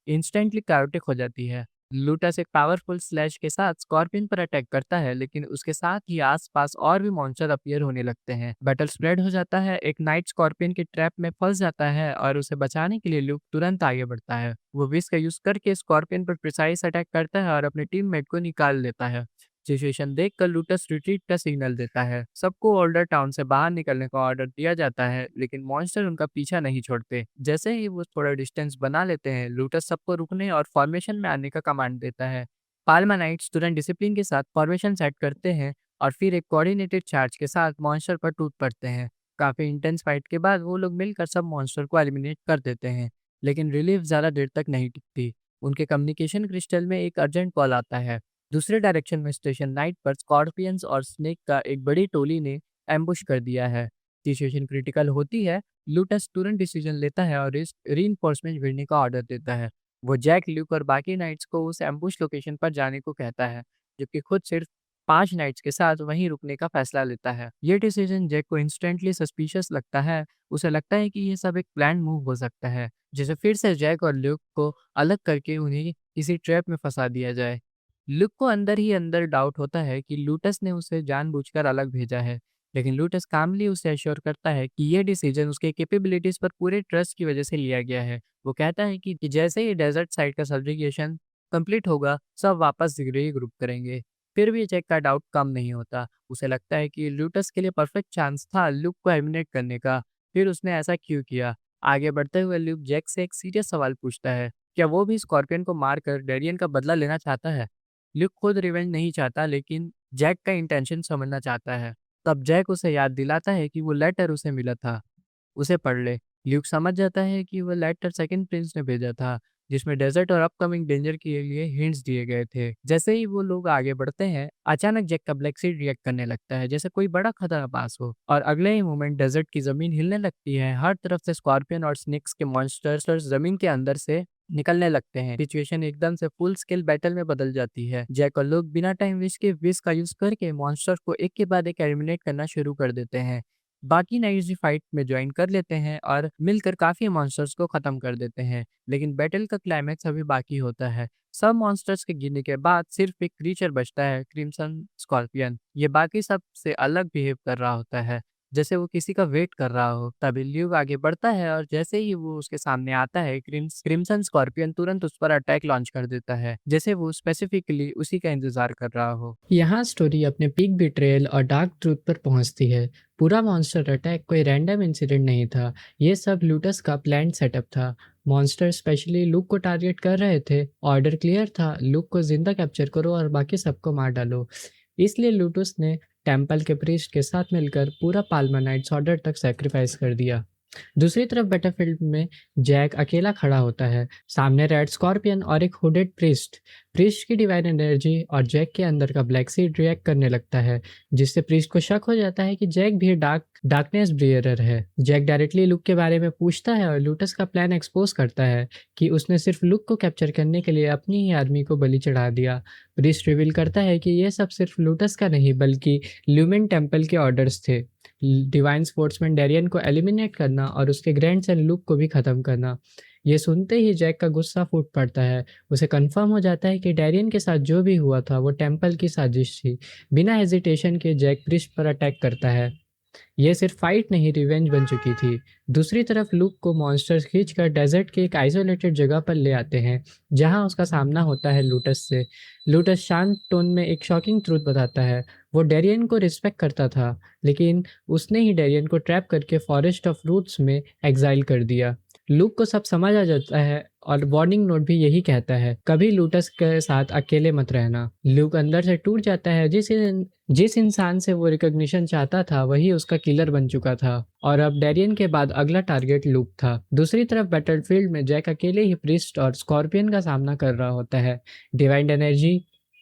इंस्टेंटली चायोटिक हो जाती है। लूटस एक पावरफुल स्लैश के साथ स्कॉर्पियन पर अटैक करता है, लेकिन उसके साथ ही आसपास और भी मॉन्स्टर अपीयर होने लगते हैं। बैटल स्प्रेड हो जाता है। एक नाइट स्कॉर्पियन के ट्रैप में फंस जाता है और उसे बचाने के लिए ल्यूक तुरंत आगे बढ़ता है। वो विश का यूज करके स्कॉर्पियन पर प्रिसाइज अटैक करता है और अपने टीममेट को निकाल लेता है। सिचुएशन देखकर लूटस रिट्रीट का सिग्नल देता है। सबको ओल्डर टाउन से बाहर निकलने का ऑर्डर दिया जाता है, लेकिन मॉन्स्टर उनका पीछा नहीं छोड़ते। जैसे ही वो थोड़ा डिस्टेंस बना लेते हैं, लूटस सबको रुकने और फॉर्मेशन में आने का कमांड देता है। पाल्मा नाइट्स तुरंत डिसिप्लिन के साथ फॉर्मेशन सेट करते हैं और फिर एक कोऑर्डिनेटेड चार्ज के साथ मॉन्स्टर पर टूट पड़ते हैं। काफी इंटेंस फाइट के बाद वो लोग मिलकर सब मॉन्स्टर को एलिमिनेट कर देते हैं, लेकिन रिलीफ ज्यादा देर तक नहीं टिकती। उनके कम्युनिकेशन क्रिस्टल में एक अर्जेंट कॉल आता है। दूसरे डायरेक्शन में स्टेशन नाइट पर स्कॉर्पियंस और स्नेक का एक बड़ी टोली ने एम्बुश कर दिया है। सिचुएशन क्रिटिकल होती है। लूटस तुरंत डिसीजन लेता है और इस रीइंफोर्समेंट भेजने का ऑर्डर देता है। वो जैक, ल्यूक और बाकी नाइट्स को उस एम्बुश लोकेशन पर जाने को कहता है, जबकि खुद सिर्फ 5 नाइट्स के साथ वहीं रुकने का फैसला लेता है। ये डिसीजन जैक को इंस्टेंटली सस्पिशियस लगता है। उसे लगता है कि ये सब एक प्लान मूव हो सकता है, जैसे फिर से जैक और ल्यूक को अलग करके उन्हें किसी ट्रैप में फंसा दिया जाए। लुक को अंदर ही अंदर डाउट होता है कि लूटस ने उसे जानबूझकर अलग भेजा है, लेकिन लूटस कामली उसे एश्योर करता है कि यह डिसीजन उसके कैपेबिलिटीज पर पूरे ट्रस्ट की वजह से लिया गया है। वो कहता है कि जैसे ही डेजर्ट साइड का सर्टिफिकेशन कंप्लीट होगा, सब वापस ग्रुप करेंगे। फिर भी जैक का डाउट कम नहीं होता। उसे लगता है कि लूटस के लिए परफेक्ट चांस था लुक को एलिमिनेट करने का। फिर उसने ऐसा क्यों किया? आगे बढ़ते हुए लुक जैक से एक सीरियस सवाल पूछता है, क्या वो भी स्कॉर्पियन को मारकर डेरियन का बदला लेना चाहता है? ल्यूक खुद रिवेंज नहीं चाहता, लेकिन जैक का इंटेंशन समझना चाहता है। तब जैक उसे याद दिलाता है कि वो लेटर उसे मिला था, उसे पढ़ ले। ल्यूक समझ जाता है कि वो लेटर सेकंड प्रिंस ने भेजा था, जिसमें डेजर्ट और अपकमिंग डेंजर के लिए हिंट्स दिए गए थे। जैसे ही वो लोग आगे बढ़ते हैं, अचानक जैक का ब्लैक सीड रिएक्ट करने लगता है, जैसे कोई बड़ा खतरा पास हो, और अगले ही मोमेंट डेजर्ट की जमीन हिलने लगती है। हर तरफ से स्कॉर्पियन और स्नेक्स के मॉन्स्टर्स जमीन के अंदर से निकलने लगते हैं। सिचुएशन एकदम से फुल स्केल बैटल में बदल जाती है। जैक और लोग बिना टाइम वेस्ट के विश का यूज करके मॉन्स्टर को एक के बाद एक एलिमिनेट करना शुरू कर देते हैं। बाकी नाइट्स भी फाइट में ज्वाइन कर लेते हैं और मिलकर काफी मॉन्स्टर्स को खत्म कर देते हैं, लेकिन बैटल का क्लाइमैक्स अभी बाकी होता है। सब मॉन्स्टर्स के गिरने के बाद सिर्फ एक क्रीचर बचता है, क्रिम्सन स्कॉर्पियन। ये बाकी सब से अलग बिहेव कर रहा होता है, जैसे वो किसी का वेट कर रहा हो। तभी ल्यूक आगे बढ़ता है और जैसे ही वो उसके सामने आता है, क्रिम्सन स्कॉर्पियन तुरंत उस पर अटैक लॉन्च कर देता है, जैसे वो स्पेसिफिकली उसी का इंतजार कर रहा हो। यहाँ स्टोरी अपने पीक बिट्रेयल और डार्क ट्रूथ पर पहुंचती है। पूरा मॉन्स्टर अटैक कोई रैंडम इंसिडेंट नहीं था। ये सब लूटस का प्लान सेटअप था। मॉन्स्टर स्पेशली लूक को टारगेट कर रहे थे। ऑर्डर क्लियर था, लूक को जिंदा कैप्चर करो और बाकी सबको मार डालो। इसलिए लूटस ने टेम्पल के प्रीस्ट के साथ मिलकर पूरा पाल्मा नाइट्स ऑर्डर तक सैक्रिफाइस कर दिया। दूसरी तरफ बैटलफील्ड में जैक अकेला खड़ा होता है। सामने रेड स्कॉर्पियन और एक हुडेड प्रीस्ट। प्रीस्ट की डिवाइन एनर्जी और जैक के अंदर का ब्लैक सीड रिएक्ट करने लगता है, जिससे प्रीस्ट को शक हो जाता है कि जैक भी डार्कनेस ब्रियरर है। जैक डायरेक्टली लुक के बारे में पूछता है और लूटस का प्लान एक्सपोज करता है कि उसने सिर्फ लुक को कैप्चर करने के लिए अपनी ही आर्मी को बलि चढ़ा दिया। प्रीस्ट रिवील करता है कि यह सब सिर्फ लूटस का नहीं बल्कि ल्यूमेन टेम्पल के ऑर्डर्स थे। डिवाइन स्पोर्ट्समैन डेरियन को एलिमिनेट करना और उसके ग्रैंडसन लुक को भी खत्म करना। ये सुनते ही जैक का गुस्सा फूट पड़ता है। उसे कंफर्म हो जाता है कि डेरियन के साथ जो भी हुआ था वो टेम्पल की साजिश थी। बिना हेजिटेशन के जैक प्रीस्ट पर अटैक करता है। ये सिर्फ फाइट नहीं, रिवेंज बन चुकी थी। दूसरी तरफ लूक को मॉन्स्टर्स खींचकर डेजर्ट के एक आइसोलेटेड जगह पर ले आते हैं, जहां उसका सामना होता है लूटस से। लूटस शांत टोन में एक शॉकिंग ट्रूथ बताता है। वो डेरियन को रिस्पेक्ट करता था, लेकिन उसने ही डेरियन को ट्रैप करके फॉरेस्ट ऑफ रूट्स में एग्जाइल कर दिया। लूक को सब समझ आ जाता है और वार्निंग नोट भी यही कहता है, कभी लूटस के साथ अकेले मत रहना। लूक अंदर से टूट जाता है। जिस इंसान से वो रिकॉग्निशन चाहता था वही उसका किलर बन चुका था, और अब डेरियन के बाद अगला टारगेट लूक था। दूसरी तरफ बैटलफील्ड में जैक अकेले ही प्रीस्ट और स्कॉर्पियन का सामना कर रहा होता है।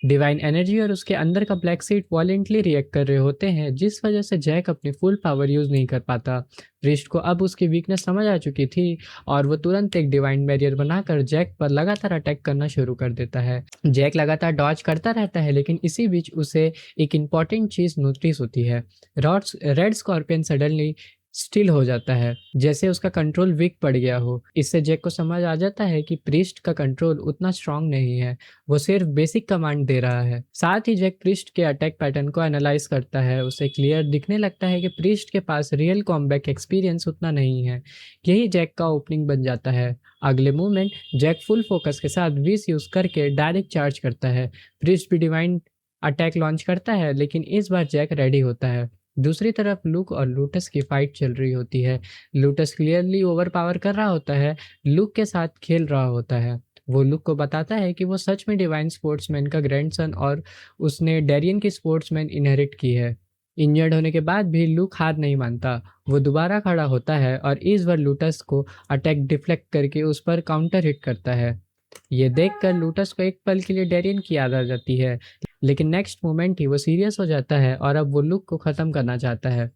डिवाइन एनर्जी और उसके अंदर का ब्लैक सीड वॉलेंटली रिएक्ट कर रहे होते हैं, जिस वजह से जैक अपनी फुल पावर यूज नहीं कर पाता। प्रीस्ट को अब उसकी वीकनेस समझ आ चुकी थी, और वो तुरंत एक डिवाइन बैरियर बनाकर जैक पर लगातार अटैक करना शुरू कर देता है। जैक लगातार डॉज करता रहता है, लेकिन इसी बीच उसे एक इम्पॉर्टेंट चीज नोटिस होती है। रेड स्कॉर्पियन सडनली स्टिल हो जाता है, जैसे उसका कंट्रोल वीक पड़ गया हो। इससे जैक को समझ आ जाता है कि प्रीस्ट का कंट्रोल उतना स्ट्रांग नहीं है, वो सिर्फ बेसिक कमांड दे रहा है। साथ ही जैक प्रीस्ट के अटैक पैटर्न को एनालाइज करता है। उसे क्लियर दिखने लगता है कि प्रीस्ट के पास रियल कॉम्बैट एक्सपीरियंस उतना नहीं है। यही जैक का ओपनिंग बन जाता है। अगले मूवमेंट जैक फुल फोकस के साथ विस यूज करके डायरेक्ट चार्ज करता है। प्रीस्ट भी डिवाइन अटैक लॉन्च करता है, लेकिन इस बार जैक रेडी होता है। दूसरी तरफ लूक और लूटस की फाइट चल रही होती है। लूटस क्लियरली ओवर पावर कर रहा होता है, लूक के साथ खेल रहा होता है। वो लूक को बताता है कि वो सच में डिवाइन स्पोर्ट्समैन का ग्रैंडसन और उसने डेरियन की स्पोर्ट्समैन इनहेरिट की है। इंजर्ड होने के बाद भी लूक हार नहीं मानता। वो दोबारा खड़ा होता है और इस बार लूटस को अटैक डिफ्लेक्ट करके उस पर काउंटर हिट करता है। ये देखकर लूटस को एक पल के लिए डेरियन की याद आ जाती है, लेकिन नेक्स्ट मोमेंट ही वो सीरियस हो जाता है और अब वो लूक को ख़त्म करना चाहता है।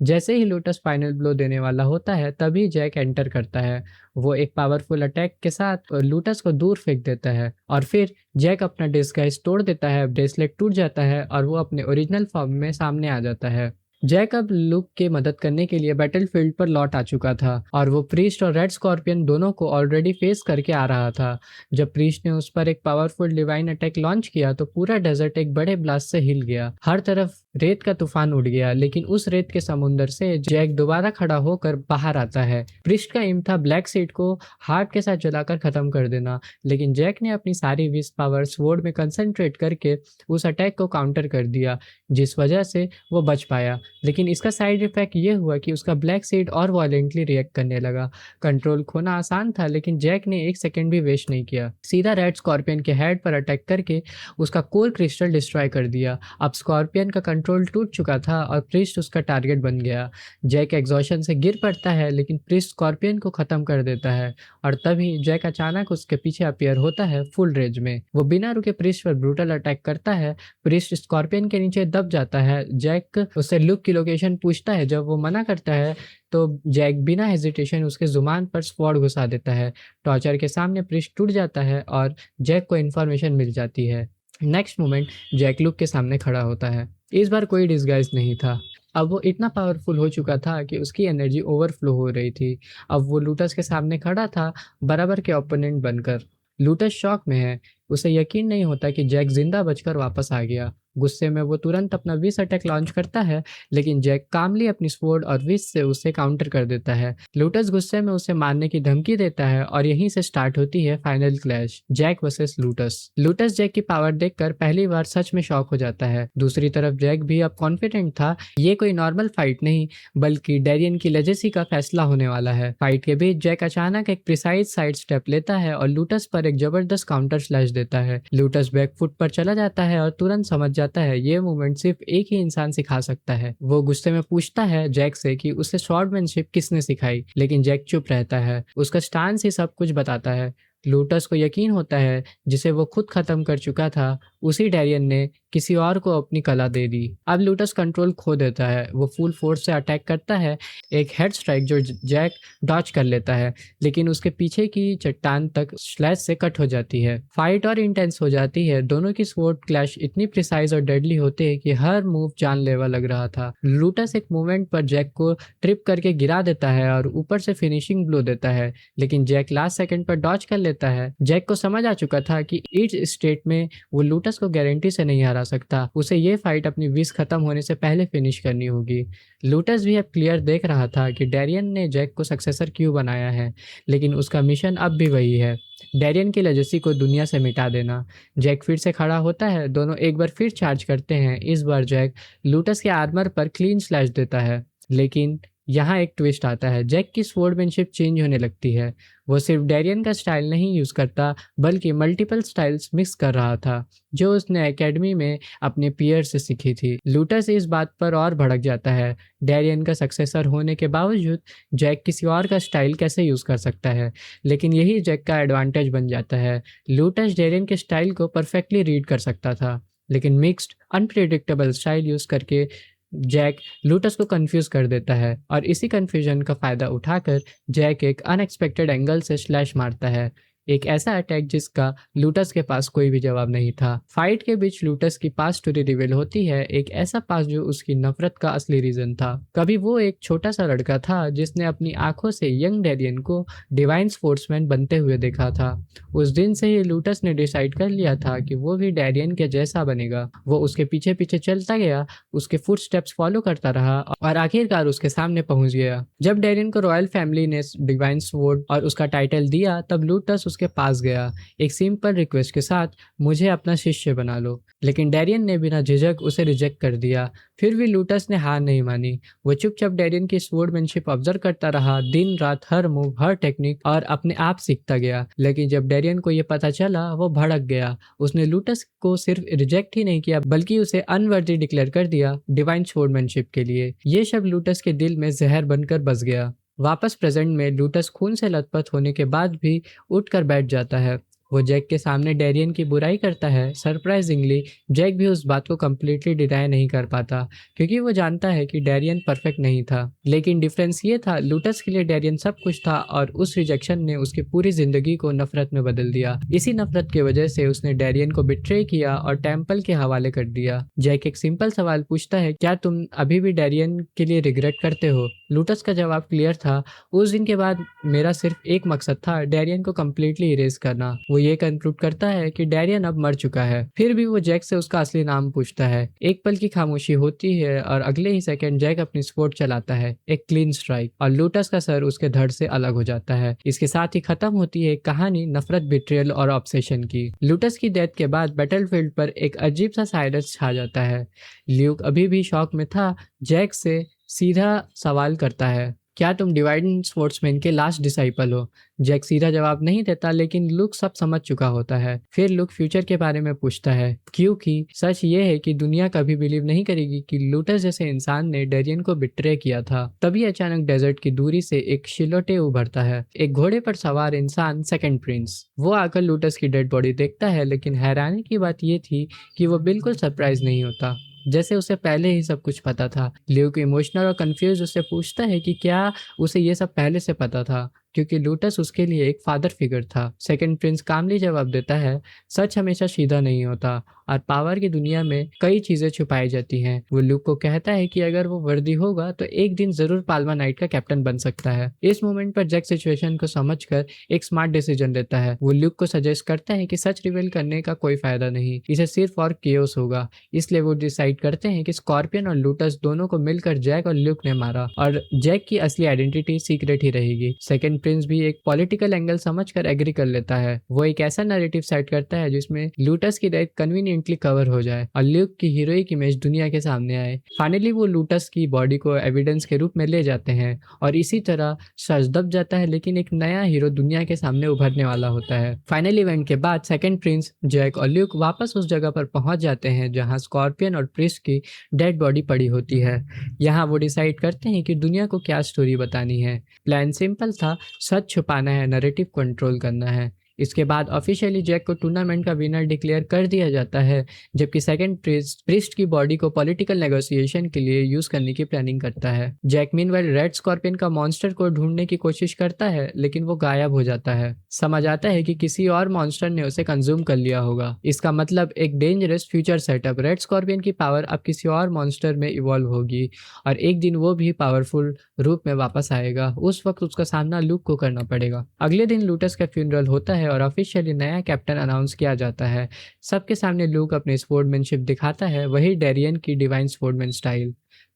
जैसे ही लोटस फाइनल ब्लो देने वाला होता है, तभी जैक एंटर करता है। वो एक पावरफुल अटैक के साथ लूटस को दूर फेंक देता है, और फिर जैक अपना डिस्गाइज तोड़ देता है। ब्रेसलेट टूट जाता है और वो अपने ओरिजिनल फॉर्म में सामने आ जाता है। जैक अब लूक की मदद करने के लिए बैटलफील्ड पर लौट आ चुका था, और वो प्रीस्ट और रेड स्कॉर्पियन दोनों को ऑलरेडी फेस करके आ रहा था। जब प्रीस्ट ने उस पर एक पावरफुल डिवाइन अटैक लॉन्च किया तो पूरा डेजर्ट एक बड़े ब्लास्ट से हिल गया। हर तरफ रेत का तूफान उड़ गया, लेकिन उस रेत के समुंदर से जैक दोबारा खड़ा होकर बाहर आता है। प्रीस्ट का एम था ब्लैक सीड को हार्ट के साथ जलाकर खत्म कर देना, लेकिन जैक ने अपनी सारी विश पावर स्वॉर्ड में कंसंट्रेट करके उस अटैक को काउंटर कर दिया, जिस वजह से वो बच पाया। लेकिन इसका साइड इफेक्ट ये हुआ कि उसका ब्लैक सीड और वायलेंटली रिएक्ट करने लगा। कंट्रोल खोना आसान था, लेकिन जैक ने एक सेकंड भी वेस्ट नहीं किया। सीधा रेड स्कॉर्पियन के हेड पर अटैक करके उसका कोर क्रिस्टल डिस्ट्रॉय कर दिया। अब स्कॉर्पियन का कंट्रोल टूट चुका था और प्रीस्ट उसका टारगेट बन गया। जैक एग्जॉशन से गिर पड़ता है, लेकिन प्रीस्ट स्कॉर्पियन को खत्म कर देता है, और तभी जैक अचानक उसके पीछे अपीयर होता है फुल रेंज में। वो बिना रुके प्रीस्ट पर ब्रूटल अटैक करता है। प्रीस्ट स्कॉर्पियन के नीचे दब जाता है। जैक उससे लुक की लोकेशन पूछता है। जब वो मना करता है तो जैक बिना हेजिटेशन उसके जुबान पर स्वॉर्ड घुसा देता है। टॉर्चर के सामने प्रीस्ट टूट जाता है और जैक को इन्फॉर्मेशन मिल जाती है। नेक्स्ट मोमेंट जैक लुक के सामने खड़ा होता है। इस बार कोई डिस्गाइज नहीं था। अब वो इतना पावरफुल हो चुका था कि उसकी एनर्जी ओवरफ्लो हो रही थी। अब वो लूटस के सामने खड़ा था, बराबर के ओपोनेंट बनकर। लूटस शॉक में है। उसे यकीन नहीं होता कि जैक जिंदा बचकर वापस आ गया। गुस्से में वो तुरंत अपना विश अटैक लॉन्च करता है, लेकिन जैक कामली अपनी स्वॉर्ड और विश से उसे काउंटर कर देता है। लूटस गुस्से में उसे मारने की धमकी देता है, और यहीं से स्टार्ट होती है फाइनल क्लैश, जैक वर्सेस लूटस। लूटस जैक की पावर देखकर पहली बार सच में शॉक हो जाता है। दूसरी तरफ जैक भी अब कॉन्फिडेंट था। ये कोई नॉर्मल फाइट नहीं, बल्कि डेरियन की लेजेसी का फैसला होने वाला है। फाइट के बीच जैक अचानक एक प्रिसाइज साइड स्टेप लेता है और लूटस पर एक जबरदस्त काउंटर स्लैश देता है। लूटस बैकफुट पर चला जाता है और तुरंत समझ जाता है ये मूवमेंट सिर्फ एक ही इंसान सिखा सकता है। वो गुस्से में पूछता है जैक से कि उसे स्वॉर्डमैनशिप किसने सिखाई, लेकिन जैक चुप रहता है। उसका स्टांस ही सब कुछ बताता है। लूटस को यकीन होता है जिसे वो खुद खत्म कर चुका था, उसी डेरियन ने किसी और को अपनी कला दे दी। अब लूटस कंट्रोल खो देता है। वो फुल फोर्स से अटैक करता है, एक हेड स्ट्राइक जो जैक डॉच कर लेता है, लेकिन उसके पीछे की चट्टान तक स्लैश से कट हो जाती है। फाइट और इंटेंस हो जाती है। दोनों की स्वॉर्ड क्लैश इतनी प्रिसाइज और डेडली होते हैं कि हर मूव जानलेवा लग रहा था। लूटस एक मूवमेंट पर जैक को ट्रिप करके गिरा देता है और ऊपर से फिनिशिंग ब्लो देता है, लेकिन जैक लास्ट सेकंड पर डॉच कर लेता है। जैक को समझ आ चुका था कि इस स्टेट में वो लूटस लूटस को गारंटी से नहीं हरा सकता। उसे ये फाइट अपनी विश खत्म होने से पहले फिनिश करनी होगी। लूटस भी अब क्लियर देख रहा था कि डैरियन ने जैक को सक्सेसर क्यों बनाया है, लेकिन उसका मिशन अब भी वही है, डैरियन की लेजेसी को दुनिया से मिटा देना। जैक फिर से खड़ा होता है, दोनों एक बार फिर चार्ज करते हैं। इस बार जैक लूटस के आर्मर पर क्लीन स्लैश देता है, लेकिन यहाँ एक ट्विस्ट आता है। जैक की स्वॉर्डमैनशिप चेंज होने लगती है। वो सिर्फ डैरियन का स्टाइल नहीं यूज़ करता, बल्कि मल्टीपल स्टाइल्स मिक्स कर रहा था, जो उसने एकेडमी में अपने पीयर से सीखी थी। लूटस इस बात पर और भड़क जाता है, डैरियन का सक्सेसर होने के बावजूद जैक किसी और का स्टाइल कैसे यूज़ कर सकता है। लेकिन यही जैक का एडवांटेज बन जाता है। लूटस डैरियन के स्टाइल को परफेक्टली रीड कर सकता था, लेकिन मिक्स्ड अनप्रिडिक्टेबल स्टाइल यूज़ करके जैक लूटस को कंफ्यूज कर देता है, और इसी कंफ्यूजन का फायदा उठाकर जैक एक अनएक्सपेक्टेड एंगल से स्लैश मारता है, एक ऐसा अटैक जिसका लूटस के पास कोई भी जवाब नहीं था। फाइट के बीच लूटस की पास्ट स्टोरी रिवील होती है, एक ऐसा पास्ट जो उसकी नफरत का असली रीजन था। कभी वो एक छोटा सा लड़का था जिसने अपनी आंखों से यंग डैरियन को डिवाइन स्पोर्ट्समैन बनते हुए देखा था। उस दिन से ही लूटस ने डिसाइड कर लिया था कि वो भी डैरियन के जैसा बनेगा। वो उसके पीछे पीछे चलता गया, उसके फुट स्टेप्स फॉलो करता रहा, और आखिरकार उसके सामने पहुंच गया। जब डैरियन को रॉयल फैमिली ने डिवाइन स्वॉर्ड और उसका टाइटल दिया, तब लूटस उसके पास गया एक सिंपल रिक्वेस्ट के साथ, मुझे अपना शिष्य बना लो। लेकिन डैरियन ने बिना झिझक उसे रिजेक्ट कर दिया। फिर भी लूटस ने हार नहीं मानी। वो चुपचाप डैरियन की स्वॉर्डमैनशिप ऑब्जर्व करता रहा, दिन रात हर मूव, हर टेक्निक, और अपने आप सीखता गया। लेकिन जब डैरियन को ये पता चला, वो भड़क गया। उसने लूटस को सिर्फ रिजेक्ट ही नहीं किया, बल्कि उसे अनवर्दी डिक्लेयर कर दिया डिवाइन स्वॉर्डमैनशिप के लिए। ये शब्द लूटस के दिल में जहर बनकर बस गया। वापस प्रेजेंट में लूटस खून से लथपथ होने के बाद भी उठकर बैठ जाता है। वो जैक के सामने डैरियन की बुराई करता है। सरप्राइजिंगली जैक भी उस बात को कम्प्लीटली डिनाई नहीं कर पाता, क्योंकि वो जानता है कि डैरियन परफेक्ट नहीं था। लेकिन डिफरेंस ये था, लूटस के लिए डैरियन सब कुछ था, और उस रिजेक्शन ने उसकी पूरी जिंदगी को नफरत में बदल दिया। इसी नफरत की वजह से उसने डैरियन को बिट्रे किया और टेम्पल के हवाले कर दिया। जैक एक सिंपल सवाल पूछता है, क्या तुम अभी भी डैरियन के लिए रिग्रेट करते हो? लूटस का जवाब क्लियर था, उस दिन के बाद मेरा सिर्फ एक मकसद था, डैरियन को कम्प्लीटली इरेज करना। वो ये कंक्लूड करता है कि डैरियन अब मर चुका है। फिर भी वो जैक से उसका असली नाम पूछता है। एक पल की खामोशी होती है, और अगले ही सेकंड जैक अपनी स्वॉर्ड चलाता है, एक क्लीन स्ट्राइक, और लूटस का सर उसके धड़ से अलग हो जाता है। इसके साथ ही खत्म होती है एक कहानी नफरत, बिट्रियल और ऑब्सेशन की। लूटस की डेथ के बाद बैटलफील्ड पर एक अजीब सा साइलेंस छा जाता है। ल्यूक अभी भी शॉक में था। जैक से सीधा सवाल करता है, क्या तुम डिवाइन स्पोर्ट्समैन के लास्ट डिसाइपल हो? जैक सीधा जवाब नहीं देता, लेकिन लुक सब समझ चुका होता है। फिर लुक फ्यूचर के बारे में पूछता है, क्योंकि सच ये है कि दुनिया कभी बिलीव नहीं करेगी कि लूटस जैसे इंसान ने डैरियन को बिट्रे किया था। तभी अचानक डेजर्ट की दूरी से एक शिलोटे उभरता है, एक घोड़े पर सवार इंसान, सेकंड प्रिंस। वो आकर लूटस की डेड बॉडी देखता है, लेकिन हैरानी की बात ये थी कि वो बिल्कुल सरप्राइज नहीं होता, जैसे उसे पहले ही सब कुछ पता था। ल्यूक इमोशनल और कंफ्यूज उससे पूछता है कि क्या उसे ये सब पहले से पता था, क्योंकि लूटस उसके लिए एक फादर फिगर था। सेकंड प्रिंस कामली जवाब देता है, सच हमेशा सीधा नहीं होता, और पावर की दुनिया में कई चीजें छुपाई जाती हैं। वो ल्यूक को कहता है कि अगर वो वर्दी होगा तो एक दिन जरूर पाल्मा नाइट का कैप्टन बन सकता है। इस मोमेंट पर जैक सिचुएशन को समझकर एक स्मार्ट डिसीजन लेता है। वो ल्यूक को सजेस्ट करता है कि सच रिवील करने का कोई फायदा नहीं, इसे सिर्फ और केओस होगा। इसलिए वो डिसाइड करते हैं कि स्कॉर्पियन और लूटस दोनों को मिलकर जैक और ल्यूक ने मारा, और जैक की असली आइडेंटिटी सीक्रेट ही रहेगी। सेकंड प्रिंस भी एक पॉलिटिकल एंगल समझकर एग्री कर लेता है। वो एक ऐसा नैरेटिव सेट करता है जिसमें लूटस की डेथ कन्वीनियंटली कवर हो जाए और ल्यूक की हीरोइक इमेज दुनिया के सामने आए। फाइनली वो लूटस की बॉडी को एविडेंस के रूप में ले जाते हैं, और इसी तरह सच दब जाता है, लेकिन एक नया हीरो दुनिया के सामने उभरने वाला होता है। फाइनल इवेंट के बाद सेकंड प्रिंस, जैक और ल्यूक वापस उस जगह पर पहुंच जाते हैं जहां स्कॉर्पियन और प्रिस्ट की डेड बॉडी पड़ी होती है। यहाँ वो डिसाइड करते हैं कि दुनिया को क्या स्टोरी बतानी है। प्लान सिंपल था, सच छुपाना है, नैरेटिव कंट्रोल करना है। इसके बाद ऑफिशियली जैक को टूर्नामेंट का विनर डिक्लेयर कर दिया जाता है, जबकि सेकंड प्रिस्ट की बॉडी को पॉलिटिकल नेगोशिएशन के लिए यूज करने की प्लानिंग करता है। जैक मीनवाइल रेड स्कॉर्पियन का मॉन्स्टर को ढूंढने की कोशिश करता है, लेकिन वो गायब हो जाता है। समझ आता है कि किसी और मॉन्स्टर ने उसे कंज्यूम कर लिया होगा। इसका मतलब एक dangerous future setup. Red scorpion की पावर अब किसी और मॉन्स्टर में इवॉल्व होगी, और एक दिन वो भी पावरफुल रूप में वापस आएगा। उस वक्त उसका सामना लूक को करना पड़ेगा। अगले दिन लूटस का फ्यूनरल होता है, है और ऑफिशियली नया कैप्टन अनाउंस किया जाता है। सबके सामने लूक अपनी स्पोर्ट्समैनशिप दिखाता है, वही डेरियन की डिवाइन स्पोर्ट्समैन स्टाइल।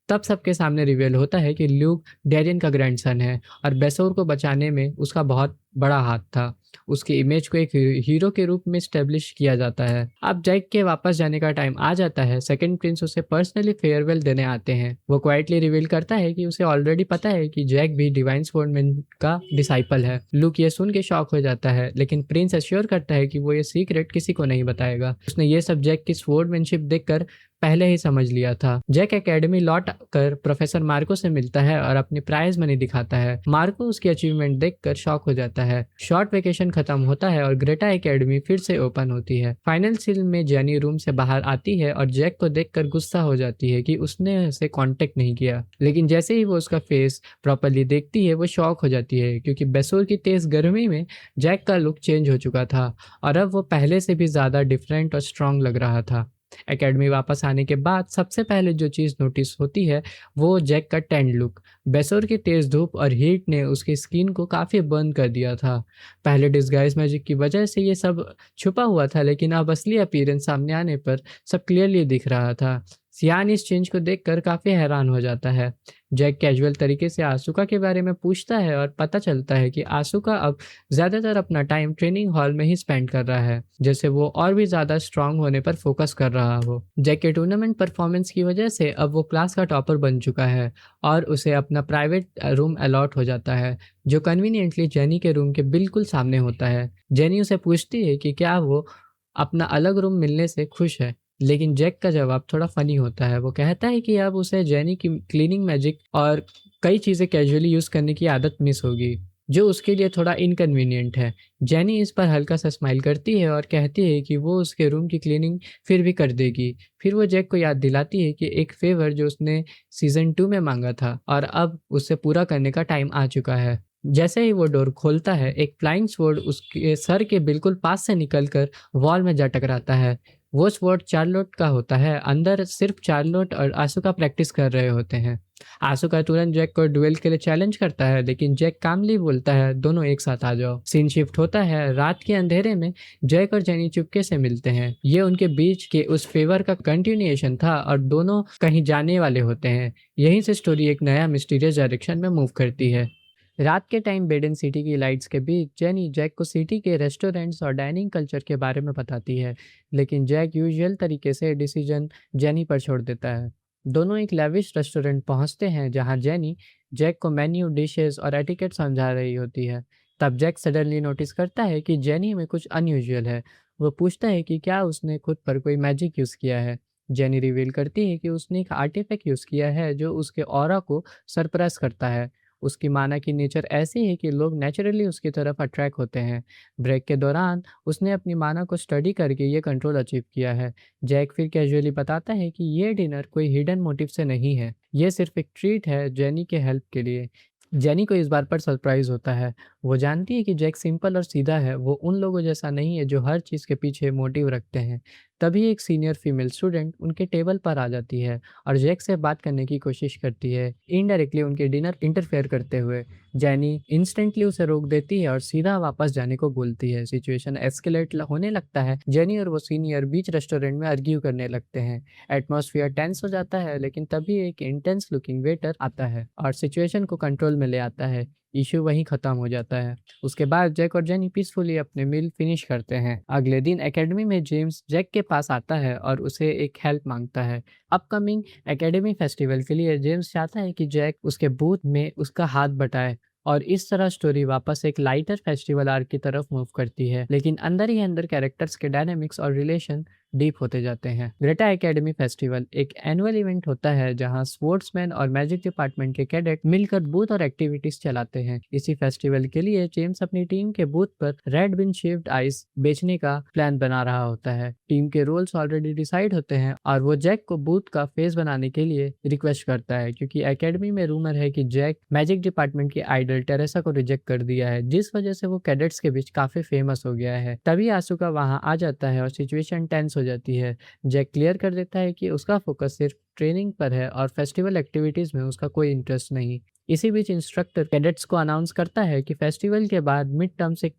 तब सबके सामने रिवील होता है कि ल्यूक डेरियन का ग्रैंडसन है और बेसोर को बचाने में उसका बहुत बड़ा हाथ था। उसकी इमेज को एक हीरो के रूप में स्टेब्लिश किया जाता है। अब जैक के वापस जाने का टाइम आ जाता है। सेकंड प्रिंस उसे पर्सनली फेयरवेल देने आते हैं। वो क्वाइटली रिवील करता है कि उसे ऑलरेडी पता है कि जैक भी डिवाइन स्वॉर्डमैन का डिसाइपल है। लूक ये सुन के शॉक हो जाता है, लेकिन प्रिंस एश्योर करता है कि वो ये सीक्रेट किसी को नहीं बताएगा। उसने ये सब जैक की स्वॉर्डमैनशिप देखकर पहले ही समझ लिया था। जैक एकेडमी लौट कर प्रोफेसर मार्को से मिलता है और अपनी प्राइज मनी दिखाता है। मार्को उसकी अचीवमेंट देखकर शॉक हो जाता है। शॉर्ट वेकेशन खत्म होता है और ग्रेटा एकेडमी फिर से ओपन होती है। फाइनल सीन में जेनी रूम से बाहर आती है और जैक को देखकर गुस्सा हो जाती है कि उसने उसे कांटेक्ट नहीं किया। लेकिन जैसे ही वो उसका फेस प्रॉपर्ली देखती है, वो शॉक हो जाती है क्योंकि बेसोर की तेज गर्मी में जैक का लुक चेंज हो चुका था और अब वो पहले से भी ज्यादा डिफरेंट और स्ट्रांग लग रहा था। एकेडमी वापस आने के बाद सबसे पहले जो चीज़ नोटिस होती है वो जैक का टैंड लुक। बेसोर की तेज धूप और हीट ने उसकी स्किन को काफ़ी बर्न कर दिया था। पहले डिस्गाइज मैजिक की वजह से ये सब छुपा हुआ था, लेकिन अब असली अपीयरेंस सामने आने पर सब क्लियरली दिख रहा था। सियान इस चेंज को देखकर काफ़ी हैरान हो जाता है। जैक कैजुअल तरीके से आसूका के बारे में पूछता है और पता चलता है कि आसूका अब ज़्यादातर अपना टाइम ट्रेनिंग हॉल में ही स्पेंड कर रहा है, जैसे वो और भी ज़्यादा स्ट्रांग होने पर फोकस कर रहा हो। जैक के टूर्नामेंट परफॉर्मेंस की वजह से अब वो क्लास का टॉपर बन चुका है और उसे अपना प्राइवेट रूम अलॉट हो जाता है, जो कन्वीनियंटली जेनी के रूम के बिल्कुल सामने होता है। जेनी उसे पूछती है कि क्या वो अपना अलग रूम मिलने से खुश है, लेकिन जैक का जवाब थोड़ा फनी होता है। वो कहता है कि अब उसे जेनी की क्लीनिंग मैजिक और कई चीज़ें कैजुअली यूज़ करने की आदत मिस होगी, जो उसके लिए थोड़ा इनकन्वीनियंट है। जेनी इस पर हल्का सा स्माइल करती है और कहती है कि वो उसके रूम की क्लीनिंग फिर भी कर देगी। फिर वो जैक को याद दिलाती है कि एक फेवर जो उसने सीज़न 2 में मांगा था और अब उसे पूरा करने का टाइम आ चुका है। जैसे ही वो डोर खोलता है, एक फ्लाइंग स्वॉर्ड उसके सर के बिल्कुल पास से निकलकर वॉल में जा टकराता है। वो स्वॉर्ड चार्लोट का होता है। अंदर सिर्फ चार्लोट और आसूका प्रैक्टिस कर रहे होते हैं। आसूका तुरंत जैक को डुएल के लिए चैलेंज करता है, लेकिन जैक कामली बोलता है दोनों एक साथ आ जाओ। सीन शिफ्ट होता है। रात के अंधेरे में जैक और जेनी चुपके से मिलते हैं। ये उनके बीच के उस फेवर का कंटिन्यूएशन था और दोनों कहीं जाने वाले होते हैं। यहीं से स्टोरी एक नया मिस्टीरियस डायरेक्शन में मूव करती है। रात के टाइम बेडन सिटी की लाइट्स के बीच जेनी जैक को सिटी के रेस्टोरेंट्स और डाइनिंग कल्चर के बारे में बताती है, लेकिन जैक यूजुअल तरीके से डिसीजन जेनी पर छोड़ देता है। दोनों एक लेविश रेस्टोरेंट पहुंचते हैं जहां जेनी जैक को मेन्यू, डिशेस और एटिकेट समझा रही होती है। तब जैक सडनली नोटिस करता है कि जेनी में कुछ अनयूजुअल है। वो पूछता है कि क्या उसने खुद पर कोई मैजिक यूज़ किया है। जेनी रिवील करती है कि उसने एक आर्टिफैक्ट यूज़ किया है जो उसके ऑरा को सरप्राइज करता है। उसकी माना की नेचर ऐसी है कि लोग नेचुरली उसकी तरफ अट्रैक्ट होते हैं। ब्रेक के दौरान उसने अपनी माना को स्टडी करके ये कंट्रोल अचीव किया है। जैक फिर कैजुअली बताता है कि ये डिनर कोई हिडन मोटिव से नहीं है, ये सिर्फ एक ट्रीट है जेनी के हेल्प के लिए। जेनी को इस बार पर सरप्राइज होता है। वो जानती है कि जैक सिंपल और सीधा है, वो उन लोगों जैसा नहीं है जो हर चीज़ के पीछे मोटिव रखते हैं। तभी एक सीनियर फीमेल स्टूडेंट उनके टेबल पर आ जाती है और जैक से बात करने की कोशिश करती है, इनडायरेक्टली उनके डिनर इंटरफेयर करते हुए। जेनी इंस्टेंटली उसे रोक देती है और सीधा वापस जाने को बोलती है। सिचुएशन एस्केलेट होने लगता है। जेनी और वो सीनियर बीच रेस्टोरेंट में आर्ग्यू करने लगते हैं। एटमॉस्फेयर टेंस हो जाता है, लेकिन तभी एक इंटेंस लुकिंग वेटर आता है और सिचुएशन को कंट्रोल में ले आता है। इशू वहीं खत्म हो जाता है। उसके बाद जैक और जेनी पीसफुली अपने मील फिनिश करते हैं। अगले दिन एकेडमी में जेम्स जैक के पास आता है और उसे एक हेल्प मांगता है। अपकमिंग एकेडमी फेस्टिवल के लिए जेम्स चाहता है कि जैक उसके बूथ में उसका हाथ बटाए और इस तरह स्टोरी वापस एक लाइटर फेस्टिवल आर्क की तरफ मूव करती है। लेकिन अंदर ही अंदर कैरेक्टर्स के डायनामिक्स और रिलेशन डीप होते जाते हैं। ग्रेटा एकेडमी फेस्टिवल एक एनुअल इवेंट होता है जहां स्पोर्ट्समैन और मैजिक डिपार्टमेंट के कैडेट मिलकर बूथ और एक्टिविटीज चलाते हैं। इसी फेस्टिवल के लिए जेम्स अपनी टीम के बूथ पर रेड बिन शेप्ड आइस बेचने का प्लान बना रहा होता है। टीम के रोल्स ऑलरेडी डिसाइड होते हैं और वो जैक को बूथ का फेस बनाने के लिए रिक्वेस्ट करता है, क्योंकि एकेडमी में रूमर है कि जैक मैजिक डिपार्टमेंट की आइडल टेरेसा को रिजेक्ट कर दिया है, जिस वजह से वो कैडेट्स के बीच काफी फेमस हो गया है। तभी आसूका वहां आ जाता है और सिचुएशन टेंस हो जाती है। जैक क्लियर कर देता है कि उसका फोकस सिर्फ ट्रेनिंग पर है और फेस्टिवल एक्टिविटीज में उसका कोई इंटरेस्ट नहीं। इसी बीच इंस्ट्रक्टर कैडेट्स को अनाउंस करता है कि फेस्टिवल के बाद मिड टर्म से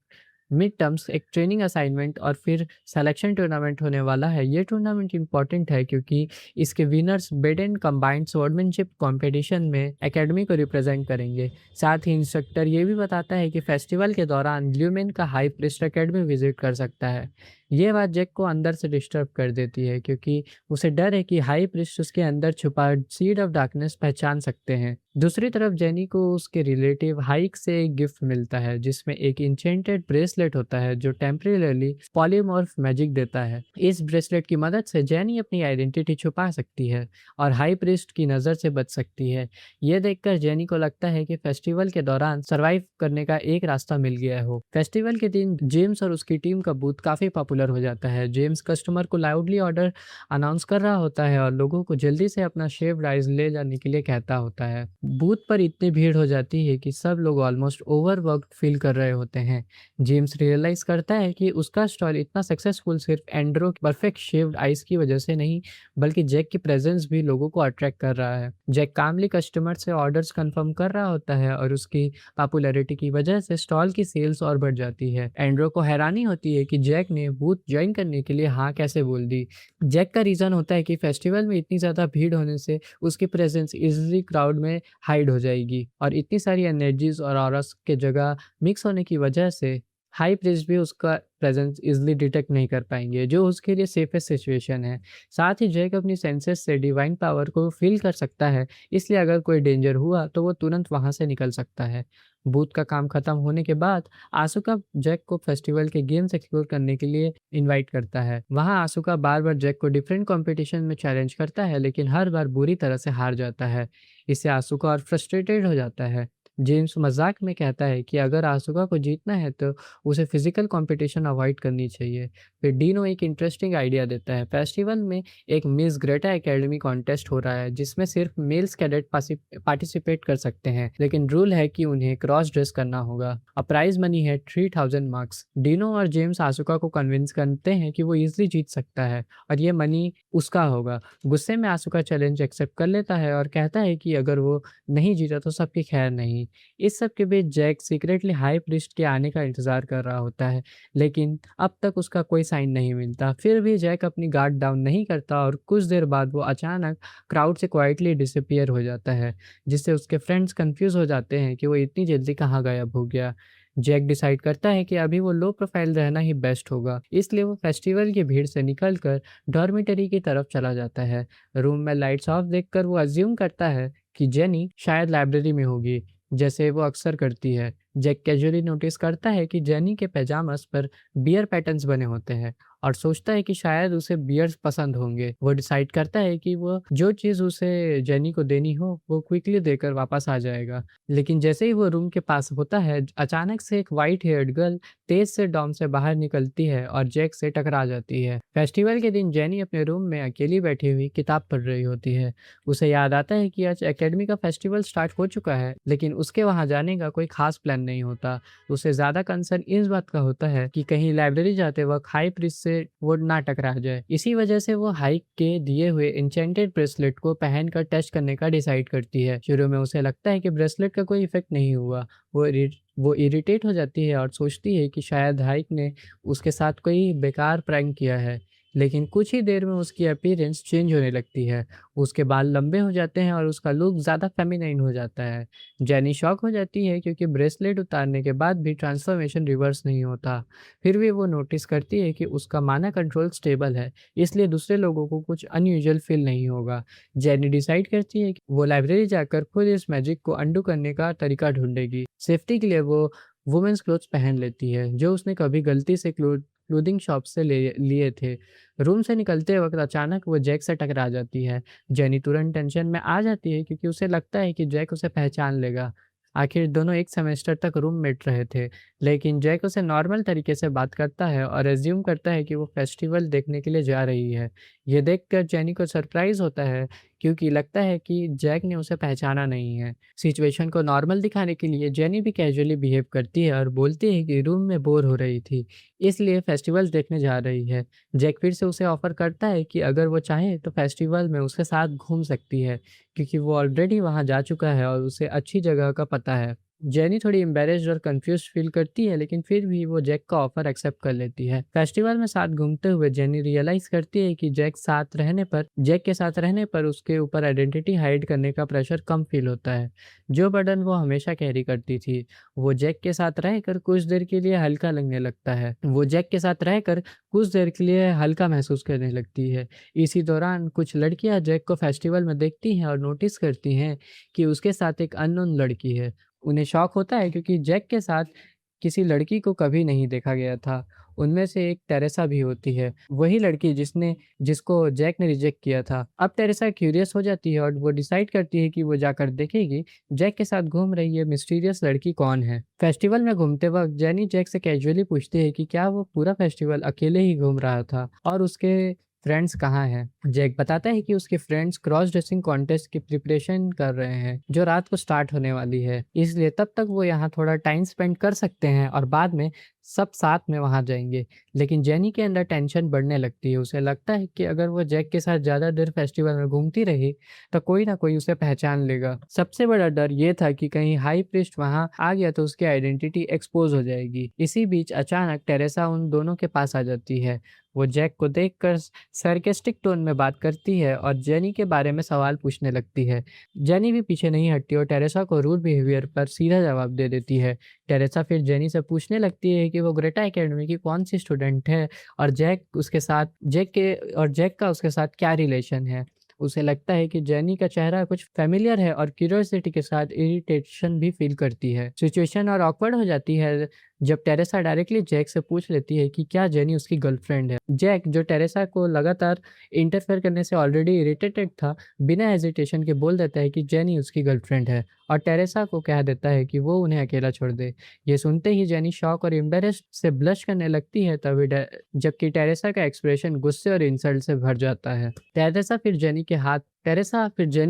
मिड टर्म्स एक ट्रेनिंग असाइनमेंट और फिर सिलेक्शन टूर्नामेंट होने वाला है। ये टूर्नामेंट इम्पॉर्टेंट है क्योंकि इसके winners bed and combined swordsmanship competition में एकेडमी को रिप्रेजेंट करेंगे। साथ ही इंस्ट्रक्टर ये भी बताता है कि फेस्टिवल के दौरान ल्यूमेन का हाई प्रीस्ट एकेडमी विजिट कर सकता है। ये बात जैक को अंदर से डिस्टर्ब कर देती है क्योंकि उसे डर है कि हाई प्रीस्ट उसके अंदर छुपा सीड ऑफ डार्कनेस पहचान सकते हैं। दूसरी तरफ जेनी को उसके रिलेटिव हाइक से एक गिफ्ट मिलता है जिसमें एक इंचेंटेड ब्रेसलेट होता है जो टेम्परेरी पॉलीमॉर्फ मैजिक देता है। इस ब्रेसलेट की मदद से जेनी अपनी आइडेंटिटी छुपा सकती है और हाई प्रीस्ट की नज़र से बच सकती है। ये देखकर जेनी को लगता है कि फेस्टिवल के दौरान सरवाइव करने का एक रास्ता मिल गया हो। फेस्टिवल के दिन जेम्स और उसकी टीम का बूथ काफ़ी पॉपुलर हो जाता है। जेम्स कस्टमर को लाउडली ऑर्डर अनाउंस कर रहा होता है और लोगों को जल्दी से अपना शेव्ड आइस ले जाने के लिए कहता होता है। बूथ पर इतनी भीड़ हो जाती है कि सब लोग ऑलमोस्ट ओवरवर्क्ड फील कर रहे होते हैं। जेम्स रियलाइज करता है कि उसका स्टॉल इतना सक्सेसफुल सिर्फ एंड्रो परफेक्ट शेव्ड आइस की वजह से नहीं, बल्कि जैक की प्रेजेंस भी लोगों को अट्रैक्ट कर रहा है। जैक कामली कस्टमर से ऑर्डर्स कंफर्म कर रहा होता है और उसकी पॉपुलैरिटी की वजह से स्टॉल की सेल्स और बढ़ जाती है। एंड्रो को हैरानी होती है कि जैक ने बूथ ज्वाइन करने के लिए हाँ कैसे बोल दी। जैक का रीज़न होता है कि फेस्टिवल में इतनी ज़्यादा भीड़ होने से उसकी प्रेजेंस इजीली क्राउड में हाइड हो जाएगी और इतनी सारी एनर्जीज और ऑरस के जगह मिक्स होने की वजह से हाई प्रीस्ट भी उसका प्रेजेंस इजीली डिटेक्ट नहीं कर पाएंगे, जो उसके लिए सेफेस्ट सिचुएशन है। साथ ही जैक अपनी सेंसेस से डिवाइन पावर को फील कर सकता है, इसलिए अगर कोई डेंजर हुआ तो वो तुरंत वहां से निकल सकता है। बूथ का काम खत्म होने के बाद आसुका जैक को फेस्टिवल के गेम्स एक्सप्लोर करने के लिए इनवाइट करता है। वहां आसुका बार बार जैक को डिफरेंट कंपटीशन में चैलेंज करता है, लेकिन हर बार बुरी तरह से हार जाता है। इससे आसुका और फ्रस्ट्रेटेड हो जाता है। जेम्स मजाक में कहता है कि अगर आसुका को जीतना है तो उसे फिजिकल कंपटीशन अवॉइड करनी चाहिए। फिर डीनो एक इंटरेस्टिंग आइडिया देता है। फेस्टिवल में एक मिस ग्रेटा एकेडमी कॉन्टेस्ट हो रहा है जिसमें सिर्फ मेल्स कैडेट पार्टिसिपेट कर सकते हैं, लेकिन रूल है कि उन्हें क्रॉस ड्रेस करना होगा। और प्राइज मनी है 3000 मार्क्स। डीनो और जेम्स आसुका को कन्विंस करते हैं कि वो इजिली जीत सकता है और ये मनी उसका होगा। गुस्से में आसुका चैलेंज एक्सेप्ट कर लेता है और कहता है कि अगर वो नहीं जीता तो सबकी खैर नहीं। इस सब के बीच जैक सीक्रेटली हाई प्रीस्ट के आने का इंतजार कर रहा होता है, लेकिन अब तक उसका कोई साइन नहीं मिलता। फिर भी जैक अपनी गार्ड डाउन नहीं करता और कुछ देर बाद वो अचानक क्राउड से क्वाइटली डिसअपियर हो जाता है, जिससे उसके फ्रेंड्स कंफ्यूज हो जाते हैं कि वो इतनी जल्दी कहाँ गायब हो गया। जैक डिसाइड करता है कि अभी वो लो प्रोफाइल रहना ही बेस्ट होगा, इसलिए वो फेस्टिवल की भीड़ से निकलकर डॉर्मिटरी की तरफ चला जाता है। रूम में लाइट्स ऑफ देखकर वो अज्यूम करता है कि जेनी शायद लाइब्रेरी में होगी, जैसे वो अक्सर करती है। जैक कैजुअली नोटिस करता है कि जेनी के पैजामास पर बियर पैटर्न्स बने होते हैं और सोचता है कि शायद उसे बियर्स पसंद होंगे। वो डिसाइड करता है कि वो जो चीज़ उसे जेनी को देनी हो वो क्विकली देकर वापस आ जाएगा। लेकिन जैसे ही वो रूम के पास होता है, अचानक से एक वाइट हेयर्ड गर्ल तेज से डॉम से बाहर निकलती है और जैक से टकरा जाती है। फेस्टिवल के दिन जेनी अपने रूम में अकेली बैठी हुई किताब पढ़ रही होती है। उसे याद आता है कि आज एकेडमी का फेस्टिवल स्टार्ट हो चुका है, लेकिन उसके वहां जाने का कोई खास प्लान नहीं होता। उसे ज्यादा कंसर्न इस बात का होता है कि कहीं लाइब्रेरी जाते वक्त हाई प्रीस्ट से वो ना टकरा जाए। इसी वजह से वो हाइक के दिए हुए इंचेंटेड ब्रेसलेट को पहनकर टेस्ट करने का डिसाइड करती है। शुरू में उसे लगता है कि ब्रेसलेट का कोई इफेक्ट नहीं हुआ। वो इरिटेट हो जाती है और सोचती है कि शायद हाइक ने उसके साथ कोई बेकार प्रैंक किया है। लेकिन कुछ ही देर में उसकी अपीयरेंस चेंज होने लगती है। उसके बाल लंबे हो जाते हैं और उसका लुक ज़्यादा फेमिनाइन हो जाता है। जेनी शॉक हो जाती है क्योंकि ब्रेसलेट उतारने के बाद भी ट्रांसफॉर्मेशन रिवर्स नहीं होता। फिर भी वो नोटिस करती है कि उसका माना कंट्रोल स्टेबल है, इसलिए दूसरे लोगों को कुछ अनयूजुअल फील नहीं होगा। जेनी डिसाइड करती है कि वो लाइब्रेरी जाकर खुद इस मैजिक को अंडू करने का तरीका ढूंढेगी। सेफ्टी के लिए वो वुमेन्स क्लोथ्स पहन लेती है जो उसने कभी गलती से क्लोथिंग शॉप से ले लिए थे। रूम से निकलते वक्त अचानक वो जैक से टकरा जाती है। जेनी तुरंत टेंशन में आ जाती है क्योंकि उसे लगता है कि जैक उसे पहचान लेगा। आखिर दोनों एक सेमेस्टर तक रूममेट रहे थे, लेकिन जैक उसे नॉर्मल तरीके से बात करता है और एज्यूम करता है कि वो फेस्टिवल देखने के लिए जा रही है। ये देखकर जेनी को सरप्राइज होता है क्योंकि लगता है कि जैक ने उसे पहचाना नहीं है। सिचुएशन को नॉर्मल दिखाने के लिए जेनी भी कैजुअली बिहेव करती है और बोलती है कि रूम में बोर हो रही थी, इसलिए फेस्टिवल देखने जा रही है। जैक फिर से उसे ऑफर करता है कि अगर वो चाहे तो फेस्टिवल में उसके साथ घूम सकती है, क्योंकि वो ऑलरेडी वहां जा चुका है और उसे अच्छी जगह का पता है। जेनी थोड़ी एम्बैरेस्ड और कंफ्यूज्ड फील करती है, लेकिन फिर भी वो जैक का ऑफर एक्सेप्ट कर लेती है। फेस्टिवल में साथ घूमते हुए जेनी रियलाइज करती है कि जैक के साथ रहने पर उसके ऊपर आइडेंटिटी हाइड करने का प्रेशर कम फील होता है। जो बर्डन वो हमेशा कैरी करती थी, वो जैक के साथ रहकर कुछ देर के लिए हल्का लगने लगता है। वो जैक के साथ रहकर कुछ देर के लिए हल्का महसूस करने लगती है। इसी दौरान कुछ लड़कियां जैक को फेस्टिवल में देखती हैं और नोटिस करती हैं कि उसके साथ एक अननोन लड़की है। उन्हें शॉक होता है क्योंकि जैक के साथ किसी लड़की को कभी नहीं देखा गया था। उनमें से एक टेरेसा भी होती है, वही लड़की जिसको जैक ने रिजेक्ट किया था। अब टेरेसा क्यूरियस हो जाती है और वो डिसाइड करती है कि वो जाकर देखेगी जैक के साथ घूम रही ये मिस्टीरियस लड़की कौन है। फेस्टिवल में घूमते वक्त जेनी जैक से कैजुअली पूछती है कि क्या वो पूरा फेस्टिवल अकेले ही घूम रहा था और उसके फ्रेंड्स कहाँ हैं। जैक बताता है कि उसके फ्रेंड्स क्रॉस ड्रेसिंग कॉन्टेस्ट की प्रिपरेशन कर रहे हैं जो रात को स्टार्ट होने वाली है, इसलिए तब तक वो यहाँ थोड़ा टाइम स्पेंड कर सकते हैं और बाद में सब साथ में वहां जाएंगे। लेकिन जेनी के अंदर टेंशन बढ़ने लगती है। उसे लगता है कि अगर वो जैक के साथ ज़्यादा देर फेस्टिवल में घूमती रही तो कोई ना कोई उसे पहचान लेगा। सबसे बड़ा डर ये था कि कहीं हाई प्रीस्ट वहां आ गया तो उसकी आइडेंटिटी एक्सपोज हो जाएगी। इसी बीच अचानक टेरेसा उन दोनों के पास आ जाती है। वो जैक को देखकर सरकेस्टिक टोन में बात करती है और जेनी के बारे में सवाल पूछने लगती है। जेनी भी पीछे नहीं हटती और टेरेसा को रूड बिहेवियर पर सीधा जवाब दे देती है। टेरेसा फिर जेनी से पूछने लगती है कि वो ग्रेटा एकेडमी की कौन सी स्टूडेंट है और जैक का उसके साथ क्या रिलेशन है। उसे लगता है कि जेनी का चेहरा कुछ फेमिलियर है और क्यूरियोसिटी के साथ इरिटेशन भी फील करती है। सिचुएशन और ऑकवर्ड हो जाती है जब टेरेसा डायरेक्टली जैक से पूछ लेती है कि क्या जेनी उसकी गर्लफ्रेंड है। जैक, जो टेरेसा को लगातार इंटरफेयर करने से ऑलरेडी इरिटेटेड था, बिना हेजिटेशन के बोल देता है कि जेनी उसकी गर्लफ्रेंड है और टेरेसा को कह देता है कि वो उन्हें अकेला छोड़ दे। ये सुनते ही जेनी शॉक और एम्बेरेस्ड से ब्लश करने लगती है, जबकि टेरेसा का एक्सप्रेशन गुस्से और इंसल्ट से भर जाता है। टेरेसा फिर जेनी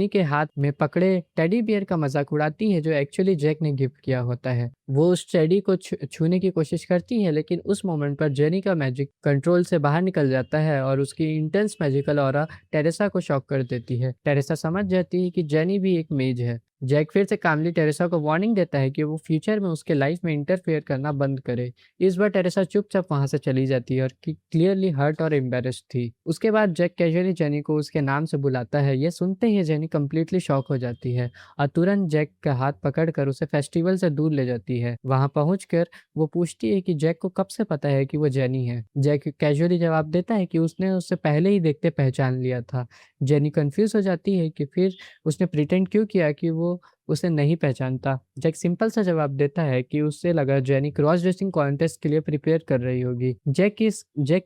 के हाथ में पकड़े टेडी बियर का मजाक उड़ाती है जो एक्चुअली जैक ने गिफ्ट किया होता है। वो उस टेडी को छूने की कोशिश करती है, लेकिन उस मोमेंट पर जेनी का मैजिक कंट्रोल से बाहर निकल जाता है और उसकी इंटेंस मैजिकल ऑरा टेरेसा को शॉक कर देती है। टेरेसा समझ जाती है कि जेनी भी एक मेज है। जैक फिर से कामली टेरेसा को वार्निंग देता है कि वो फ्यूचर में उसके लाइफ में इंटरफेयर करना बंद करे। इस बार टेरेसा चुपचाप वहां से चली जाती है और क्लियरली हर्ट और एम्बेरेस्ड थी। उसके बाद जैक कैजुअली जेनी को उसके नाम से बुलाता है। ये सुनते ही जेनी कंप्लीटली शॉक हो जाती है और तुरंत जैक का हाथ पकड़कर उसे फेस्टिवल से दूर ले जाती है। वहां पहुंचकर वो पूछती है कि जैक को कब से पता है कि वो जेनी है। जैक कैजुअली जवाब देता है कि उसने उससे पहले ही देखते पहचान लिया था। जेनी कंफ्यूज हो जाती है कि फिर उसने प्रिटेंड क्यों किया कि वो उसे नहीं पहचानता। जैक सिंपल सा जवाब देता है कि उससे लगा जेनी क्रॉस ड्रेसिंग कॉन्टेस्ट के लिए प्रिपेयर कर रही होगी। जैक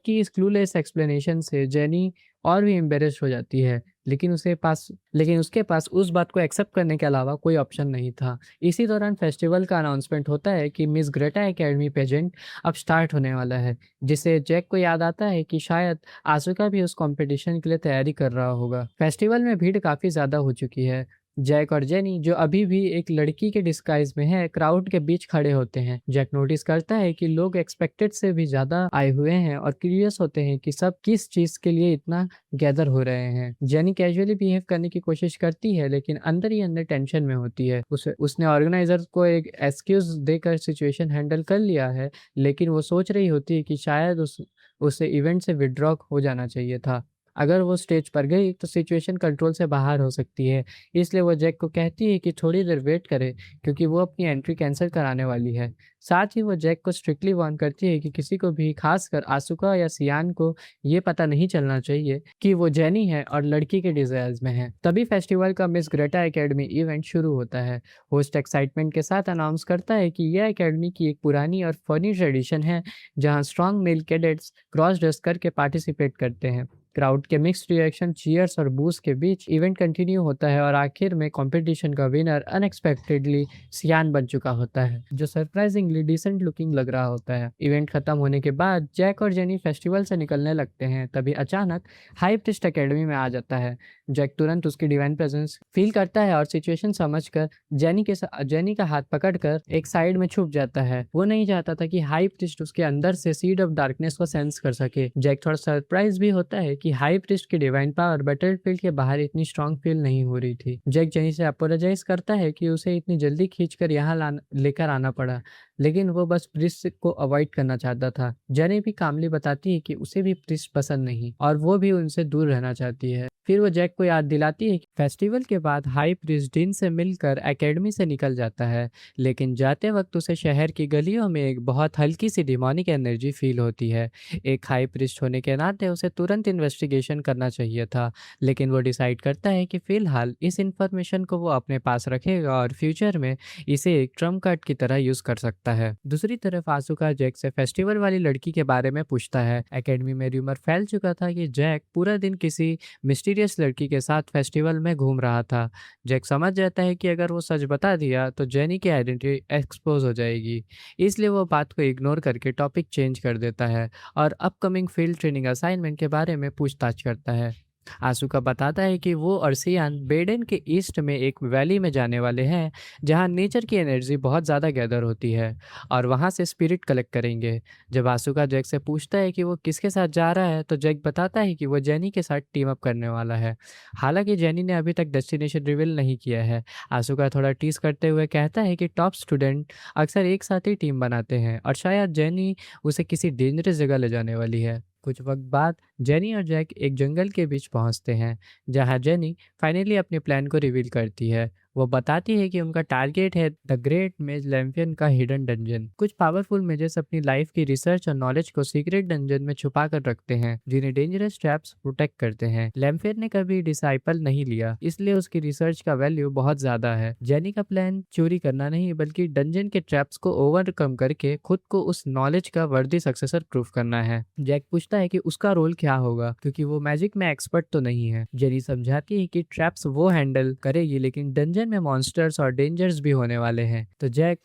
की इस क्लूलेस एक्सप्लेनेशन से जेनी और भी एम्बेरेस्ड हो जाती है, लेकिन उसके पास उस बात को एक्सेप्ट करने के अलावा कोई ऑप्शन नहीं था। इसी दौरान फेस्टिवल का अनाउंसमेंट होता है कि मिस ग्रेटा एकेडमी पेजेंट अब स्टार्ट होने वाला है, जिससे जैक को याद आता है कि शायद आसुका भी उस कंपटीशन के लिए तैयारी कर रहा होगा। फेस्टिवल में भीड़ काफ़ी ज़्यादा हो चुकी है। जैक और जेनी, जो अभी भी एक लड़की के डिस्गाइज में है, क्राउड के बीच खड़े होते हैं। जैक नोटिस करता है कि लोग एक्सपेक्टेड से भी ज़्यादा आए हुए हैं और क्यूरियस होते हैं कि सब किस चीज़ के लिए इतना गैदर हो रहे हैं। जेनी कैजुअली बिहेव करने की कोशिश करती है, लेकिन अंदर ही अंदर टेंशन में होती है। उसने ऑर्गेनाइजर को एक एक्सक्यूज देकर सिचुएशन हैंडल कर लिया है, लेकिन वो सोच रही होती है कि शायद उसे इवेंट से विड्रॉ हो जाना चाहिए था। अगर वो स्टेज पर गई तो सिचुएशन कंट्रोल से बाहर हो सकती है। इसलिए वो जैक को कहती है कि थोड़ी देर वेट करे, क्योंकि वो अपनी एंट्री कैंसिल कराने वाली है। साथ ही वो जैक को स्ट्रिक्टली वार्न करती है कि किसी को भी, खासकर आसुका या सियान को, ये पता नहीं चलना चाहिए कि वो जेनी है और लड़की के डिजायर्स में है। तभी फेस्टिवल का मिस ग्रेटा एकेडमी इवेंट शुरू होता है। होस्ट एक्साइटमेंट के साथ अनाउंस करता है कि यह एकेडमी की एक पुरानी और फनी ट्रेडिशन है जहाँ strong male cadets cross dress करके पार्टिसिपेट करते हैं। क्राउड के मिक्स्ड रिएक्शन, चीयर्स और बूस के बीच इवेंट कंटिन्यू होता है और आखिर में कंपटीशन का विनर अनएक्सपेक्टेडली सियान बन चुका होता है, जो सरप्राइजिंगली डिसेंट लुकिंग लग रहा होता है। इवेंट खत्म होने के बाद जैक और जेनी फेस्टिवल से निकलने लगते हैं। तभी अचानक हाई प्रीस्ट एकेडमी में आ जाता है। जैक तुरंत उसकी डिवाइन प्रेजेंस फील करता है और सिचुएशन समझकर जेनी का हाथ पकड़कर एक साइड में छुप जाता है। वो नहीं चाहता था कि हाई प्रीस्ट उसके अंदर से सीड ऑफ डार्कनेस को सेंस कर सके। जैक थोड़ा सरप्राइज भी होता है कि हाई प्रीस्ट की डिवाइन पावर बैटलफील्ड के बाहर इतनी स्ट्रांग फील नहीं हो रही थी। जैक जेनी से अपोलोजाइज करता है कि उसे इतनी जल्दी खींचकर यहाँ लेकर आना पड़ा, लेकिन वो बस प्रीस्ट को अवॉइड करना चाहता था। जेनी भी कामली बताती है कि उसे भी प्रीस्ट पसंद नहीं और वो भी उनसे दूर रहना चाहती है। फिर वो जैक को याद दिलाती है कि फेस्टिवल के बाद हाई प्रीस्ट डीन से मिलकर एकेडमी से निकल जाता है, लेकिन जाते वक्त उसे शहर की गलियों में एक बहुत हल्की सी डिमोनिक एनर्जी फील होती है। एक हाई प्रीस्ट होने के नाते उसे तुरंत इन्वेस्टिगेशन करना चाहिए था, लेकिन वो डिसाइड करता है कि फिलहाल इस इंफॉर्मेशन को वो अपने पास रखेगा और फ्यूचर में इसे एक ट्रम्प कार्ड की तरह यूज कर सकता है। दूसरी तरफ आसुका जैक से फेस्टिवल वाली लड़की के बारे में पूछता है। एकेडमी में रूमर फैल चुका था कि जैक पूरा दिन किसी मिस्टीरियस लड़की के साथ फेस्टिवल में घूम रहा था। जैक समझ जाता है कि अगर वो सच बता दिया तो जेनी की आइडेंटिटी एक्सपोज हो जाएगी, इसलिए वो बात को इग्नोर करके टॉपिक चेंज कर देता है और अपकमिंग फील्ड ट्रेनिंग असाइनमेंट के बारे में पूछताछ करता है। आसुका बताता है कि वो और सियान बेडेन के ईस्ट में एक वैली में जाने वाले हैं, जहां नेचर की एनर्जी बहुत ज़्यादा गैदर होती है और वहां से स्पिरिट कलेक्ट करेंगे। जब आसुका जैक से पूछता है कि वो किसके साथ जा रहा है, तो जैक बताता है कि वो जेनी के साथ टीम अप करने वाला है। हालांकि जेनी ने अभी तक डेस्टिनेशन रिवील नहीं किया है। आसुका थोड़ा टीज करते हुए कहता है कि टॉप स्टूडेंट अक्सर एक साथ ही टीम बनाते हैं और शायद जेनी उसे किसी डेंजरस जगह ले जाने वाली है। कुछ वक्त बाद जेनी और जैक एक जंगल के बीच पहुंचते हैं, जहां जेनी फाइनली अपने प्लान को रिवील करती है। वो बताती है कि उनका टारगेट है द ग्रेट मेज लैम्फियन का हिडन डंजन। कुछ पावरफुल मेजर्स अपनी लाइफ की रिसर्च और नॉलेज को सीक्रेट डंजन में छुपा कर रखते हैं, जिन्हें डेंजरस ट्रैप्स प्रोटेक्ट करते हैं। लैम्फियन ने कभी डिसाइपल नहीं लिया, इसलिए उसकी रिसर्च का वैल्यू बहुत ज्यादा है। जेनी का प्लान चोरी करना नहीं, बल्कि डंजन के ट्रैप्स को ओवरकम करके खुद को उस नॉलेज का वर्दी सक्सेसर प्रूफ करना है। जैक पूछता है कि उसका रोल क्या होगा, क्योंकि वो मैजिक में एक्सपर्ट तो नहीं है। जेनी समझाती है कि ट्रैप्स वो हैंडल करेगी, लेकिन डंजन में मॉन्स्टर्स और डेंजर्स भी होने वाले हैं, तो जैक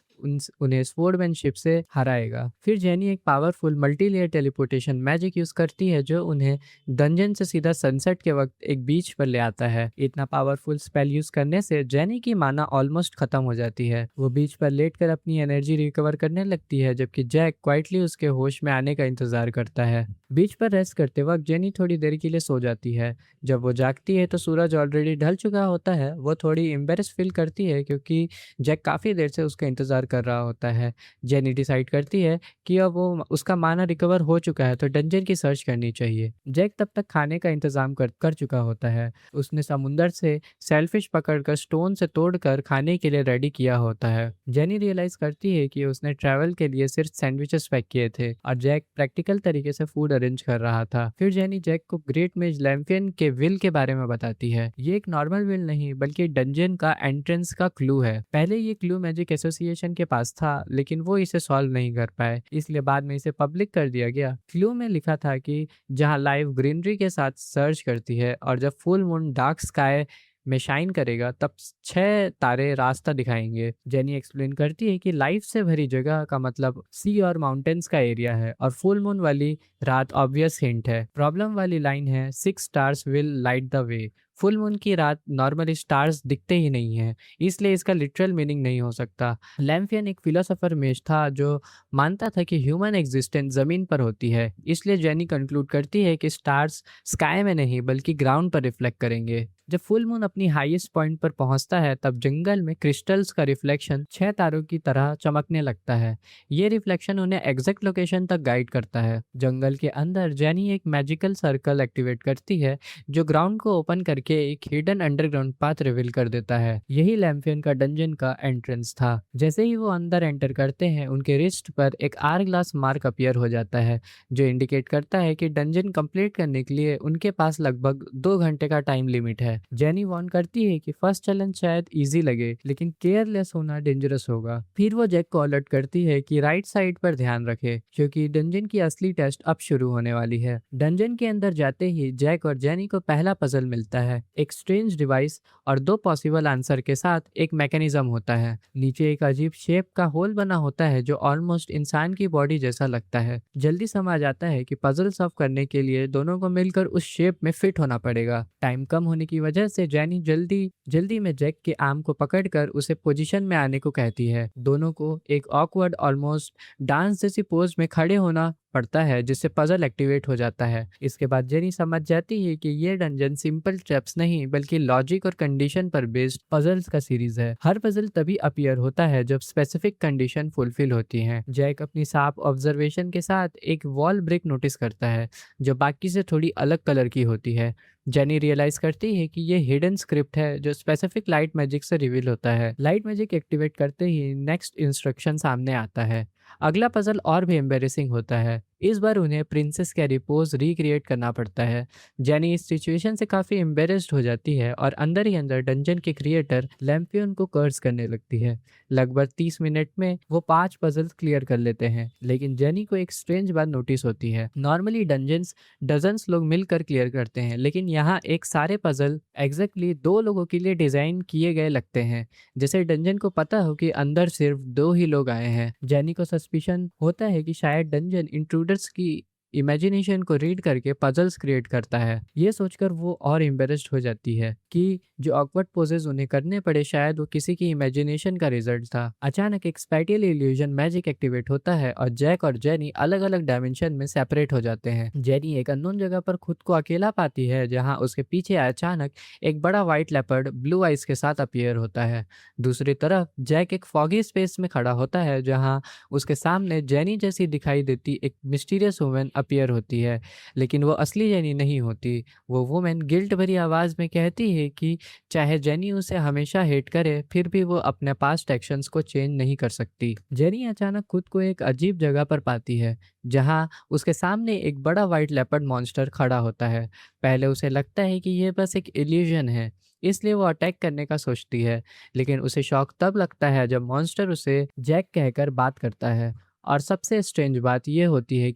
उन्हें स्वॉर्डमैनशिप से हराएगा। फिर जेनी एक powerful multilayer teleportation magic use करती है, जो उन्हें डंजन से सीधा सनसेट के वक्त एक बीच पर ले आता है। इतना पावरफुल स्पेल यूज करने से जेनी की माना ऑलमोस्ट खत्म हो जाती है। वो बीच पर लेटकर अपनी एनर्जी रिकवर करने लगती है, जबकि जैक क्वाइटली उसके होश में आने का इंतजार करता है। बीच पर रेस्ट करते वक्त जेनी थोड़ी देर के लिए सो जाती है। जब वो जागती है तो सूरज ऑलरेडी ढल चुका होता है। वो थोड़ी एम्बेरस फील करती है, क्योंकि जैक काफ़ी देर से उसका इंतज़ार कर रहा होता है। जेनी डिसाइड करती है कि अब वो उसका माना रिकवर हो चुका है, तो डंजन की सर्च करनी चाहिए। जैक तब तक खाने का इंतज़ाम कर चुका होता है। उसने समुंदर से सेलफिश पकड़कर स्टोन से तोड़कर खाने के लिए रेडी किया होता है। जेनी रियलाइज़ करती है कि उसने ट्रैवल के लिए सिर्फ सैंडविचेस पैक किए थे और जैक प्रैक्टिकल तरीके से फूड अरेंज कर रहा था। फिर जेनी जैक को ग्रेट मेज लैम्फियन के विल के बारे में बताती है। ये एक नॉर्मल विल नहीं, बल्कि डंजन का एंट्रेंस का क्लू है। पहले ये क्लू मैजिक एसोसिएशन के पास था, लेकिन वो इसे सॉल्व नहीं कर पाए, इसलिए बाद में इसे पब्लिक कर दिया गया। क्लू में लिखा था कि जहां लाइव ग्रीनरी के साथ सर्च करती है और जब फुल मून डार्क स्काई में शाइन करेगा, तब 6 तारे रास्ता दिखाएंगे। जेनी एक्सप्लेन करती है कि लाइफ से भरी जगह का मतलब सी और माउंटेन्स का एरिया है, और फुल मून वाली रात ऑब्वियस हिंट है। प्रॉब्लम वाली लाइन है 6 stars will light the way. Full moon की रात नॉर्मली स्टार्स दिखते ही नहीं है, इसलिए इसका लिटरल मीनिंग नहीं हो सकता। लैम्फियन एक फिलोसोफर मेज था जो मानता था कि ह्यूमन एग्जिस्टेंस जमीन पर होती है, इसलिए जेनी कंक्लूड करती है कि स्टार्स स्काई में नहीं बल्कि ग्राउंड पर रिफ्लेक्ट करेंगे। जब फुल मून अपनी हाईएस्ट पॉइंट पर पहुंचता है, तब जंगल में क्रिस्टल्स का रिफ्लेक्शन 6 तारों की तरह चमकने लगता है। ये रिफ्लेक्शन उन्हें एग्जैक्ट लोकेशन तक गाइड करता है। जंगल के अंदर जेनी एक मैजिकल सर्कल एक्टिवेट करती है, जो ग्राउंड को ओपन करके एक हिडन अंडरग्राउंड पाथ रिवील कर देता है। यही लैम्फियन का डंजन का एंट्रेंस था। जैसे ही वो अंदर एंटर करते हैं, उनके रिस्ट पर एक आर ग्लास मार्क अपीयर हो जाता है, जो इंडिकेट करता है कि डंजन कंप्लीट करने के लिए उनके पास लगभग 2 घंटे का टाइम लिमिट है। जेनी वार्न करती है कि फर्स्ट चैलेंज शायद इजी लगे, लेकिन केयरलेस होना डेंजरस होगा। फिर वो जैक को अलर्ट करती है कि राइट साइड पर ध्यान रखे, क्योंकि डंजन की असली टेस्ट अब शुरू होने वाली है। डंजन के अंदर जाते ही जैक और जेनी को पहला पजल मिलता है। एक स्ट्रेंज डिवाइस और 2 पॉसिबल आंसर के साथ एक मैकेनिज्म होता है। नीचे एक अजीब शेप का होल बना होता है, जो ऑलमोस्ट इंसान की बॉडी जैसा लगता है। जल्दी समझ आता है कि पजल सॉल्व करने के लिए दोनों को मिलकर उस शेप में फिट होना पड़ेगा। टाइम कम होने की वजह वजह से जेनी जल्दी जल्दी में जैक के आर्म को पकड़कर उसे पोजीशन में आने को कहती है। दोनों को एक ऑकवर्ड ऑलमोस्ट डांस जैसी पोज में खड़े होना पड़ता है, जिससे पजल एक्टिवेट हो जाता है। इसके बाद जेनी समझ जाती है कि ये डंजन सिंपल ट्रैप्स नहीं बल्कि लॉजिक और कंडीशन पर बेस्ड पजल्स का सीरीज है। हर पजल तभी अपीयर होता है जब स्पेसिफिक कंडीशन फुलफिल होती हैं। जैक अपनी साफ ऑब्जर्वेशन के साथ एक वॉल ब्रेक नोटिस करता है जो बाकी से थोड़ी अलग कलर की होती है। जेनी रियलाइज करती है कि ये हिडन स्क्रिप्ट है जो स्पेसिफिक लाइट मैजिक से रिवील होता है। लाइट मैजिक एक्टिवेट करते ही नेक्स्ट इंस्ट्रक्शन सामने आता है। अगला पजल और भी एम्बेरेसिंग होता है। इस बार उन्हें प्रिंसेस कैरी पोज रिक्रिएट करना पड़ता है। जेनी इस सिचुएशन से काफ़ी एम्बेरेस्ड हो जाती है और अंदर ही अंदर डंजन के क्रिएटर लैम्पियन को कर्स करने लगती है। लगभग 30 मिनट में वो 5 पजल्स क्लियर कर लेते हैं, लेकिन जेनी को एक स्ट्रेंज बात नोटिस होती है। नॉर्मली डंजन्स डजन्स लोग मिलकर क्लियर करते हैं, लेकिन यहाँ एक सारे पजल एग्जैक्टली 2 लोगों के लिए डिज़ाइन किए गए लगते हैं, जैसे डंजन को पता हो कि अंदर सिर्फ 2 ही लोग आए हैं। जेनी को सस्पिशन होता है कि शायद डंजन इंट्रूडर्स की इमेजिनेशन को रीड करके पजल्स क्रिएट करता है। ये सोचकर वो और एम्बेरेस्ड हो जाती है कि जो ऑकवर्ड पोजेस उन्हें करने पड़े शायद वो किसी की इमेजिनेशन का रिजल्ट था। अचानक एक स्पैटियल इल्यूजन मैजिक एक्टिवेट होता है और जैक और जेनी अलग अलग डायमेंशन में सेपरेट हो जाते हैं। जेनी एक अननोन जगह पर खुद को अकेला पाती है जहाँ उसके पीछे अचानक एक बड़ा व्हाइट लेपर्ड ब्लू आइज के साथ अपीयर होता है। दूसरी तरफ जैक एक फॉगी स्पेस में खड़ा होता है जहाँ उसके सामने जेनी जैसी दिखाई देती एक मिस्टीरियस वुमेन अपीयर होती है, लेकिन वो असली जेनी नहीं होती। वो वुमेन गिल्ट भरी आवाज़ में कहती है कि चाहे जेनी उसे हमेशा हेट करे फिर भी वो अपने पास्ट एक्शंस को चेंज नहीं कर सकती। जेनी अचानक खुद को एक अजीब जगह पर पाती है जहाँ उसके सामने एक बड़ा वाइट लेपर्ड मॉन्स्टर खड़ा होता है। पहले उसे लगता है कि यह बस एक इल्यूजन है, इसलिए वो अटैक करने का सोचती है, लेकिन उसे शॉक तब लगता है जब मॉन्स्टर उसे जैक कहकर बात करता है। और सबसे स्ट्रेंज बात यह होती है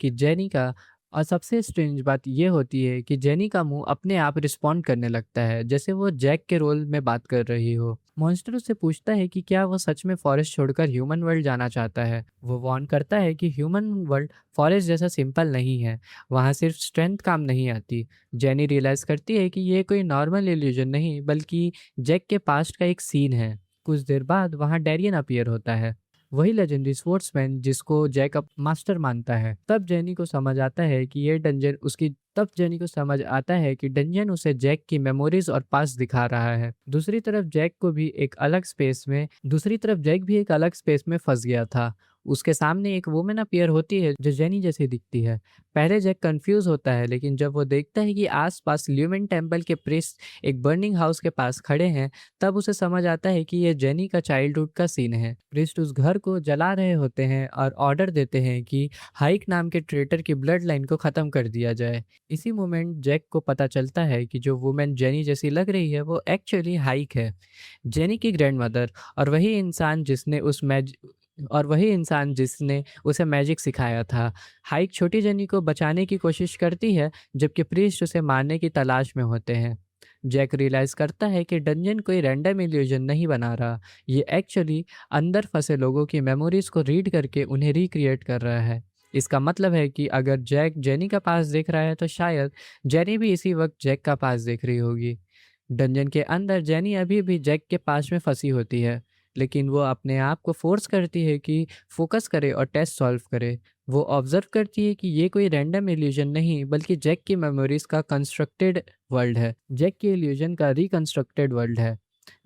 कि जेनी का मुंह अपने आप रिस्पॉन्ड करने लगता है, जैसे वो जैक के रोल में बात कर रही हो। मॉन्स्टर उससे पूछता है कि क्या वो सच में फॉरेस्ट छोड़कर ह्यूमन वर्ल्ड जाना चाहता है। वो वार्न करता है कि ह्यूमन वर्ल्ड फॉरेस्ट जैसा सिंपल नहीं है, वहाँ सिर्फ स्ट्रेंथ काम नहीं आती। जेनी रियलाइज करती है कि ये कोई नॉर्मल इल्यूजन नहीं बल्कि जैक के पास्ट का एक सीन है। कुछ देर बाद वहाँ डैरियन अपीयर होता है, वही लेजेंडरी स्पोर्ट्समैन जिसको जैक अब मास्टर मानता है। तब जेनी को समझ आता है कि डंजन उसे जैक की मेमोरीज और पास्ट दिखा रहा है। दूसरी तरफ जैक भी एक अलग स्पेस में फंस गया था। उसके सामने एक वुमेन अपीयर होती है जो जेनी जैसी दिखती है। पहले जैक कंफ्यूज होता है, लेकिन जब वो देखता है कि आसपास ल्यूमेन टेम्पल के प्रीस्ट एक बर्निंग हाउस के पास खड़े हैं, तब उसे समझ आता है कि ये जेनी का चाइल्डहुड का सीन है। प्रीस्ट उस घर को जला रहे होते हैं और ऑर्डर देते हैं कि हाइक नाम के ट्रेटर की ब्लड लाइन को खत्म कर दिया जाए। इसी मोमेंट जैक को पता चलता है कि जो वुमेन जेनी जैसी लग रही है वो एक्चुअली हाइक है, जेनी की ग्रैंडमदर, और वही इंसान जिसने उसे मैजिक सिखाया था। हाइक छोटी जेनी को बचाने की कोशिश करती है जबकि प्रीस्ट उसे मारने की तलाश में होते हैं। जैक रियलाइज करता है कि डंजन कोई रैंडम इल्यूजन नहीं बना रहा, ये एक्चुअली अंदर फंसे लोगों की मेमोरीज को रीड करके उन्हें रिक्रिएट कर रहा है। इसका मतलब है कि अगर जैक जेनी का पास देख रहा है तो शायद जेनी भी इसी वक्त जैक का पास देख रही होगी। डंजन के अंदर जेनी अभी भी जैक के पास में फंसी होती है, लेकिन वो अपने आप को फोर्स करती है कि फोकस करे और टेस्ट सॉल्व करे। वो ऑब्जर्व करती है कि ये कोई रैंडम इल्यूजन नहीं बल्कि जैक की मेमोरीज का कंस्ट्रक्टेड वर्ल्ड है, जैक की इल्यूजन का रिकंस्ट्रक्टेड वर्ल्ड है।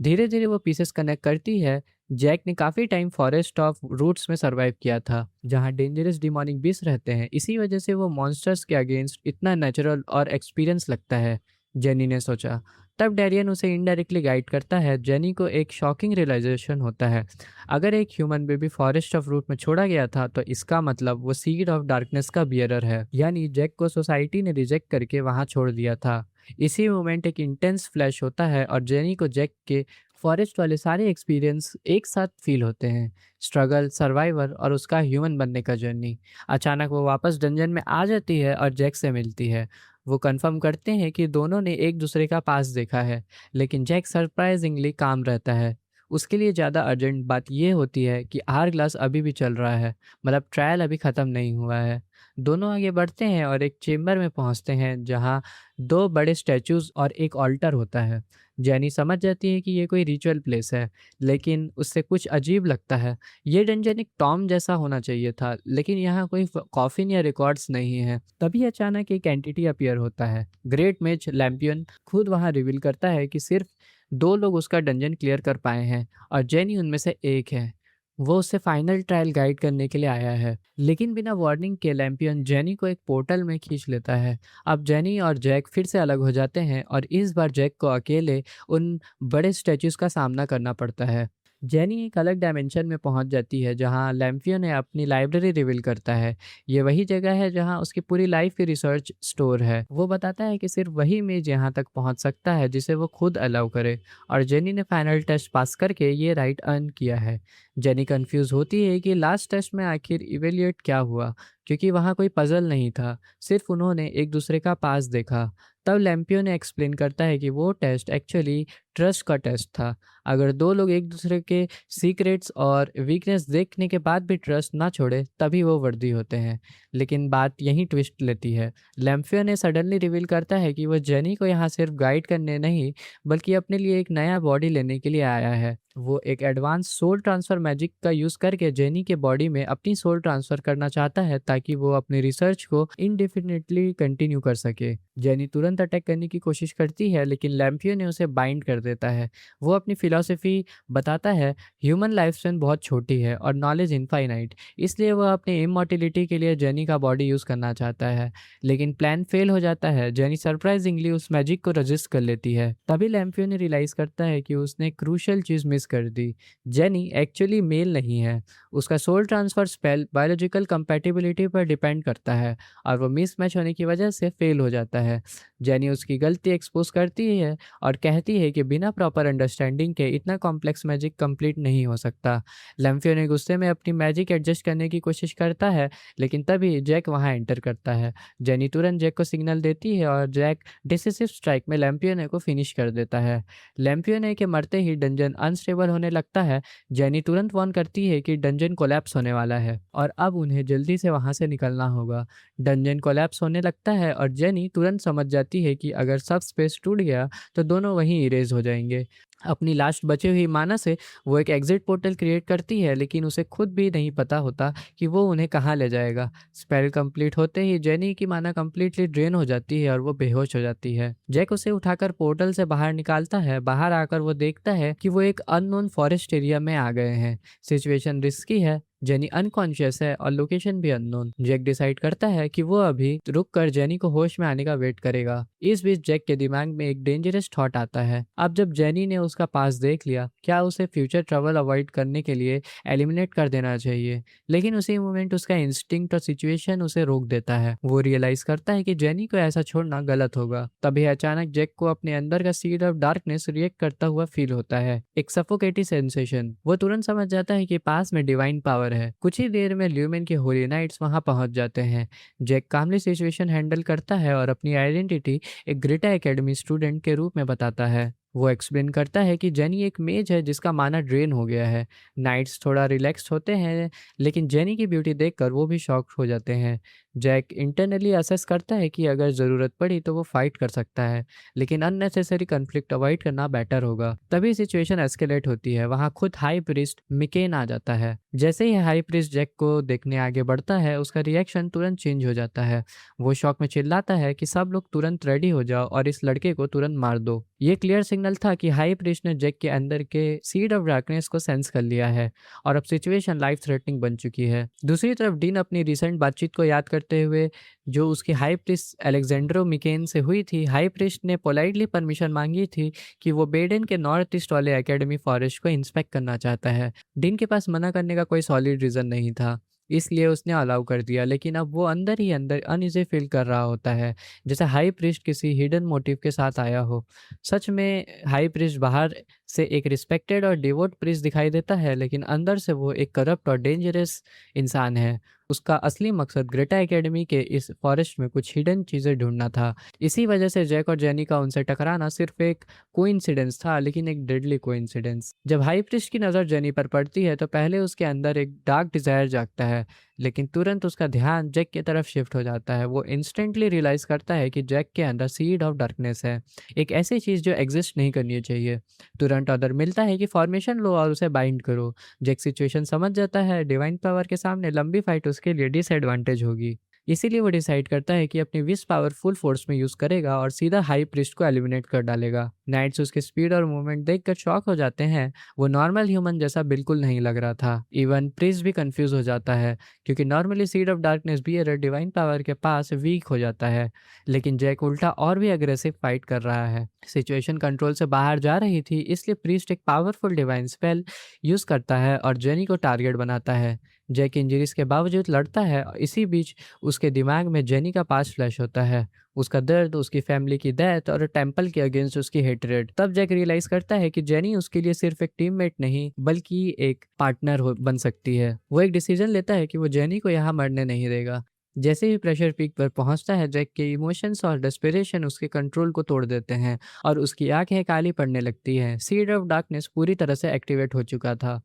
धीरे धीरे वो पीसेस कनेक्ट करती है। जैक ने काफ़ी टाइम फॉरेस्ट ऑफ रूट्स में सरवाइव किया था जहाँ डेंजरस डिमोनिक बीस्ट रहते हैं, इसी वजह से वो मॉन्स्टर्स के अगेंस्ट इतना नेचुरल और एक्सपीरियंस लगता है, जेनी ने सोचा। तब डैरियन उसे इनडायरेक्टली गाइड करता है। जेनी को एक शॉकिंग रियलाइजेशन होता है, अगर एक human baby forest of root में छोड़ा गया था तो इसका मतलब वो सीड ऑफ डार्कनेस का बियरर है, यानी जैक को सोसाइटी ने रिजेक्ट करके वहाँ छोड़ दिया था। इसी मोमेंट एक इंटेंस फ्लैश होता है और जेनी को जैक के फॉरेस्ट वाले सारे एक्सपीरियंस एक साथ फील होते हैं, स्ट्रगल, सर्वाइवर और उसका ह्यूमन बनने का जर्नी। अचानक वो वापस डंजन में आ जाती है और जैक से मिलती है। वो कंफर्म करते हैं कि दोनों ने एक दूसरे का पास देखा है, लेकिन जैक सरप्राइजिंगली काम रहता है। उसके लिए ज़्यादा अर्जेंट बात ये होती है कि आर ग्लास अभी भी चल रहा है, मतलब ट्रायल अभी ख़त्म नहीं हुआ है। दोनों आगे बढ़ते हैं और एक चेम्बर में पहुंचते हैं जहां 2 बड़े स्टैचूज़ और एक ऑल्टर होता है। जैनी समझ जाती है कि ये कोई रिचुअल प्लेस है, लेकिन उससे कुछ अजीब लगता है। ये डंजन एक टॉम जैसा होना चाहिए था, लेकिन यहाँ कोई कॉफिन या रिकॉर्ड्स नहीं है। तभी अचानक एक एंटिटी अपीयर होता है। ग्रेट मेज लैम्पियन खुद वहाँ रिवील करता है कि सिर्फ 2 लोग उसका डंजन क्लियर कर पाए हैं और जेनी उनमें से एक है। वो उसे फाइनल ट्रायल गाइड करने के लिए आया है, लेकिन बिना वार्निंग के लैम्पियन जेनी को एक पोर्टल में खींच लेता है। अब जेनी और जैक फिर से अलग हो जाते हैं और इस बार जैक को अकेले उन बड़े स्टैचूज का सामना करना पड़ता है। जेनी एक अलग डायमेंशन में पहुंच जाती है जहां लैम्पियन ने अपनी लाइब्रेरी रिवील करता है। ये वही जगह है जहां उसकी पूरी लाइफ की रिसर्च स्टोर है। वो बताता है कि सिर्फ वही इमेज यहाँ तक पहुंच सकता है जिसे वो खुद अलाउ करे, और जेनी ने फाइनल टेस्ट पास करके ये राइट अर्न किया है। जेनी कंफ्यूज होती है कि लास्ट टेस्ट में आखिर इवेल्युएट क्या हुआ, क्योंकि वहाँ कोई पजल नहीं था, सिर्फ उन्होंने एक दूसरे का पास देखा। तब लैम्पियो ने एक्सप्लेन करता है कि वो टेस्ट एक्चुअली ट्रस्ट का टेस्ट था। अगर 2 लोग एक दूसरे के सीक्रेट्स और वीकनेस देखने के बाद भी ट्रस्ट ना छोड़े तभी वो वर्दी होते हैं। लेकिन बात यहीं ट्विस्ट लेती है। लैम्पियो ने सडनली रिवील करता है कि वो जेनी को यहाँ सिर्फ गाइड करने नहीं, बल्कि अपने लिए एक नया बॉडी लेने के लिए आया है। वो एक एडवांस सोल ट्रांसफ़र मैजिक का यूज़ करके जेनी के बॉडी में अपनी सोल ट्रांसफ़र करना चाहता है ताकि वो अपनी रिसर्च को इंडेफिनिटली कंटिन्यू कर सके। जेनी तुरंत अटैक करने की कोशिश करती है, लेकिन लैम्पियो ने उसे बाइंड कर देता है। वो अपनी फिलॉसफी बताता है, ह्यूमन लाइफ स्पैन बहुत छोटी है और नॉलेज इनफाइनाइट, इसलिए वह अपनी इमॉर्टिलिटी के लिए जेनी का बॉडी यूज़ करना चाहता है। लेकिन प्लान फेल हो जाता है। जेनी सरप्राइजिंगली उस मैजिक को रजिस्ट कर लेती है। तभी लैम्पियो ने रियलाइज़ करता है कि उसने क्रूशियल चीज़ मिस कर दी। जेनी एक्चुअली मेल नहीं है। उसका soul transfer spell biological compatibility पर डिपेंड करता है और वो मिसमैच होने की वजह से फेल हो जाता है। जेनी उसकी गलती एक्सपोज करती है और कहती है कि बिना प्रॉपर अंडरस्टैंडिंग के इतना कॉम्प्लेक्स मैजिक कंप्लीट नहीं हो सकता। लैम्पियो ने गुस्से में अपनी मैजिक एडजस्ट करने की कोशिश करता है, लेकिन तभी जैक वहां एंटर करता है। जेनी तुरंत जैक को सिग्नल देती है और जैक डिसिसिव स्ट्राइक में लैम्पियोने को फिनिश कर देता है। लैम्पियोने के मरते ही डंजन अनस्टेबल होने लगता है। जेनी तुरंत वार्न करती है कि डंजन कोलैप्स होने वाला है और अब उन्हें जल्दी से वहां से निकलना होगा। डंजन कोलैप्स होने लगता है और जेनी तुरंत समझ जाती है कि अगर सब स्पेस टूट गया तो दोनों वहीं इरेज हो जाएंगे। अपनी लास्ट बची हुई माना से वो एक एग्जिट पोर्टल क्रिएट करती है, लेकिन उसे खुद भी नहीं पता होता कि वो उन्हें कहाँ ले जाएगा। स्पेल कंप्लीट होते ही जेनी की माना कंप्लीटली ड्रेन हो जाती है और वो बेहोश हो जाती है। जैक उसे उठाकर पोर्टल से बाहर निकालता है। बाहर आकर वो देखता है कि वो एक अननोन फॉरेस्ट एरिया में आ गए हैं। सिचुएशन रिस्की है। जेनी अनकॉन्शियस है और लोकेशन भी अननोन। जैक डिसाइड करता है कि वो अभी रुक कर जेनी को होश में आने का वेट करेगा। इस बीच जैक के दिमाग में एक डेंजरस थॉट आता है। अब जब जेनी ने उसका पास देख लिया, क्या उसे फ्यूचर ट्रबल अवॉइड करने के लिए एलिमिनेट कर देना चाहिए? लेकिन उसी मोमेंट उसका इंस्टिंक्ट और सिचुएशन उसे रोक देता है। वो रियलाइज करता है कि जेनी को ऐसा छोड़ना गलत होगा। तभी अचानक जैक को अपने अंदर का सीड ऑफ डार्कनेस रिएक्ट करता हुआ फील होता है, एक सफोकेटिंग सेंसेशन। वो तुरंत समझ जाता है कि पास में डिवाइन पावर है। कुछ ही देर में ल्यूमेन के होली नाइट्स वहां पहुंच जाते हैं। जैक कामली सिचुएशन हैंडल करता है और अपनी आइडेंटिटी एक ग्रेटा एकेडमी स्टूडेंट के रूप में बताता है। वो एक्सप्लेन करता है कि जेनी एक मेज है जिसका माना ड्रेन हो गया है। नाइट्स थोड़ा रिलैक्स होते हैं, लेकिन जेनी की ब्यूटी देखकर वो भी शॉक हो जाते हैं। जैक इंटरनली असेस करता है कि अगर ज़रूरत पड़ी तो वो फाइट कर सकता है, लेकिन अननेसेसरी कन्फ्लिक्ट अवॉइड करना बेटर होगा। तभी सिचुएशन एस्केलेट होती है। वहाँ खुद हाई प्रीस्ट मिकेन आ जाता है। जैसे ही हाई प्रीस्ट जैक को देखने आगे बढ़ता है, उसका रिएक्शन तुरंत चेंज हो जाता है। वो शॉक में चिल्लाता है कि सब लोग तुरंत रेडी हो जाओ और इस लड़के को तुरंत मार दो। ये क्लियर सिग्नल था कि हाई प्रीस्ट ने जैक के अंदर के सीड ऑफ डार्कनेस को सेंस कर लिया है और अब सिचुएशन लाइफ थ्रेटनिंग बन चुकी है। दूसरी तरफ डीन अपनी रिसेंट बातचीत को याद करते हुए जो उसकी हाई प्रीस्ट अलेक्जेंड्रो मिकेन से हुई थी, हाई प्रीस्ट ने पोलाइटली परमिशन मांगी थी कि वो बेडन के नॉर्थ ईस्ट वाले एकेडमी फॉरेस्ट को इंस्पेक्ट करना चाहता है। डीन के पास मना करने का कोई सॉलिड रीज़न नहीं था, इसलिए उसने अलाउ कर दिया। लेकिन अब वो अंदर ही अंदर अनईजी फील कर रहा होता है, जैसे हाई प्रीस्ट किसी हिडन मोटिव के साथ आया हो। सच में हाई प्रीस्ट बाहर से एक रिस्पेक्टेड और डिवोट प्रीस्ट दिखाई देता है, लेकिन अंदर से वो एक करप्ट और डेंजरस इंसान है। उसका असली मकसद ग्रेटा एकेडमी के इस फॉरेस्ट में कुछ हिडन चीज़ें ढूंढना था। इसी वजह से जैक और जेनी का उनसे टकराना सिर्फ एक कोइंसिडेंस था, लेकिन एक डेडली कोइंसिडेंस। जब हाई प्रीस्ट की नज़र जेनी पर पड़ती है तो पहले उसके अंदर एक डार्क डिज़ायर जागता है, लेकिन तुरंत उसका ध्यान जैक की तरफ शिफ्ट हो जाता है। वो इंस्टेंटली रियलाइज़ करता है कि जैक के अंदर सीड ऑफ डार्कनेस है, एक ऐसी चीज़ जो एग्जिस्ट नहीं करनी चाहिए। तुरंत ऑर्डर मिलता है कि फॉर्मेशन लो और उसे बाइंड करो। जैक सिचुएशन समझ जाता है, डिवाइन पावर के सामने लंबी फाइट उसके लिए डिसएडवांटेज होगी। इसीलिए वो डिसाइड करता है कि अपनी विश पावर फुल फोर्स में यूज करेगा और सीधा हाई प्रीस्ट को एलिमिनेट कर डालेगा। नाइट्स उसकी स्पीड और मूवमेंट देखकर शॉक हो जाते हैं। वो नॉर्मल ह्यूमन जैसा बिल्कुल नहीं लग रहा था। इवन प्रीस्ट भी कंफ्यूज हो जाता है, क्योंकि normally seed of darkness bearer divine power के पास वीक हो जाता है, लेकिन जैक उल्टा और भी अग्रेसिव फाइट कर रहा है। सिचुएशन कंट्रोल से बाहर जा रही थी, इसलिए प्रीस्ट एक पावरफुल डिवाइन स्पेल यूज करता है और जेनी को टारगेट बनाता है। जैक इंजरीज के बावजूद लड़ता है। इसी बीच उसके दिमाग में जेनी का पास्ट फ्लैश होता है, उसका दर्द, उसकी फैमिली की डेथ और टेम्पल के अगेंस्ट उसकी हेटरेड। तब जैक रियलाइज करता है कि जेनी उसके लिए सिर्फ एक टीममेट नहीं बल्कि एक पार्टनर बन सकती है। वो एक डिसीजन लेता है कि वो जेनी को यहाँ मरने नहीं देगा। जैसे ही प्रेशर पीक पर पहुंचता है, जैक के इमोशंस और डेस्परेशन उसके कंट्रोल को तोड़ देते हैं और उसकी आंखें काली पड़ने लगती हैं। सीड ऑफ डार्कनेस पूरी तरह से एक्टिवेट हो चुका था।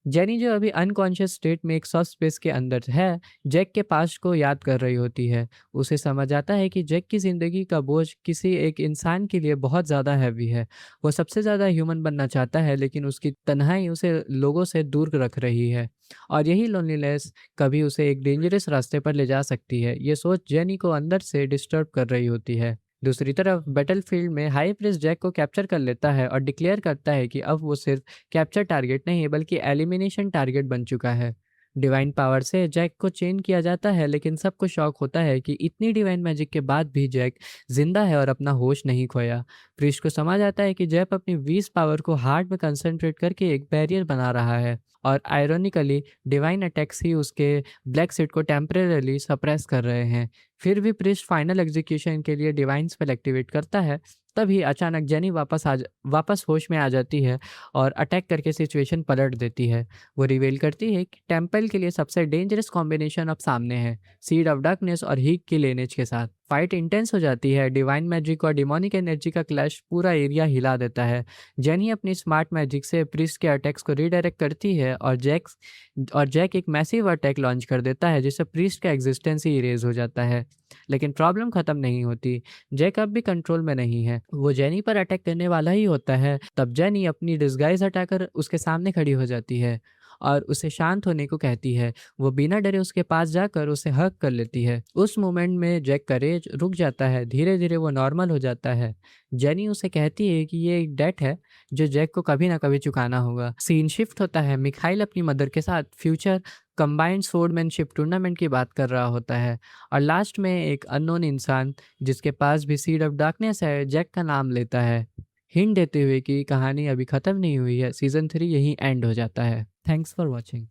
जेनी, जो अभी अनकॉन्शियस स्टेट में एक सॉफ्ट स्पेस के अंदर है, जैक के पास्ट को याद कर रही होती है। उसे समझ आता है कि जैक की ज़िंदगी का बोझ किसी एक इंसान के लिए बहुत ज़्यादा हैवी है। वो सबसे ज़्यादा ह्यूमन बनना चाहता है, लेकिन उसकी तन्हाई उसे लोगों से दूर रख रही है और यही लोनलीनेस कभी उसे एक डेंजरस रास्ते पर ले जा सकती है। ये सोच जेनी को अंदर से डिस्टर्ब कर रही होती है। दूसरी तरफ बैटलफील्ड में हाई प्रिस्ट जैक को कैप्चर कर लेता है और डिक्लेयर करता है कि अब वो सिर्फ कैप्चर टारगेट नहीं बल्कि एलिमिनेशन टारगेट बन चुका है। डिवाइन पावर से जैक को चेन किया जाता है, लेकिन सबको शॉक होता है कि इतनी डिवाइन मैजिक के बाद भी जैक जिंदा है और अपना होश नहीं खोया। प्रीस्ट को समझ आता है कि जैक अपनी वीस पावर को हार्ट में कंसंट्रेट करके एक बैरियर बना रहा है और आयरोनिकली डिवाइन अटैक्स ही उसके ब्लैक सीट को टेम्परेरली सप्रेस कर रहे हैं। फिर भी प्रीस्ट फाइनल एग्जीक्यूशन के लिए डिवाइन स्पेल एक्टिवेट करता है। तभी अचानक जेनी वापस होश में आ जाती है और अटैक करके सिचुएशन पलट देती है। वो रिवील करती है कि टेम्पल के लिए सबसे डेंजरस कॉम्बिनेशन अब सामने है, सीड ऑफ डार्कनेस और हीक की लेनेज के साथ। फाइट इंटेंस हो जाती है। डिवाइन मैजिक और डिमोनिक एनर्जी का क्लैश पूरा एरिया हिला देता है। जेनी अपनी स्मार्ट मैजिक से प्रीस्ट के अटैक्स को रीडायरेक्ट करती है और जैक एक मैसिव अटैक लॉन्च कर देता है, जिससे प्रीस्ट का एग्जिस्टेंस ही इरेज हो जाता है। लेकिन प्रॉब्लम खत्म नहीं होती। जैक अब भी कंट्रोल में नहीं है। वो जेनी पर अटैक करने वाला ही होता है, तब जेनी अपनी डिस्गाइज हटाकर उसके सामने खड़ी हो जाती है और उसे शांत होने को कहती है। वो बिना डरे उसके पास जाकर उसे हग कर लेती है। उस मोमेंट में जैक का रेज रुक जाता है। धीरे धीरे वो नॉर्मल हो जाता है। जेनी उसे कहती है कि ये एक डेट है जो जैक को कभी ना कभी चुकाना होगा। सीन शिफ्ट होता है। मिखाइल अपनी मदर के साथ फ्यूचर कंबाइंड स्वॉर्डमैनशिप टूर्नामेंट की बात कर रहा होता है और लास्ट में एक अननोन इंसान जिसके पास भी सीड ऑफ डार्कनेस है, जैक का नाम लेता है, हिंट देते हुए कि कहानी अभी खत्म नहीं हुई है। सीजन 3 यहीं एंड हो जाता है। Thanks for watching.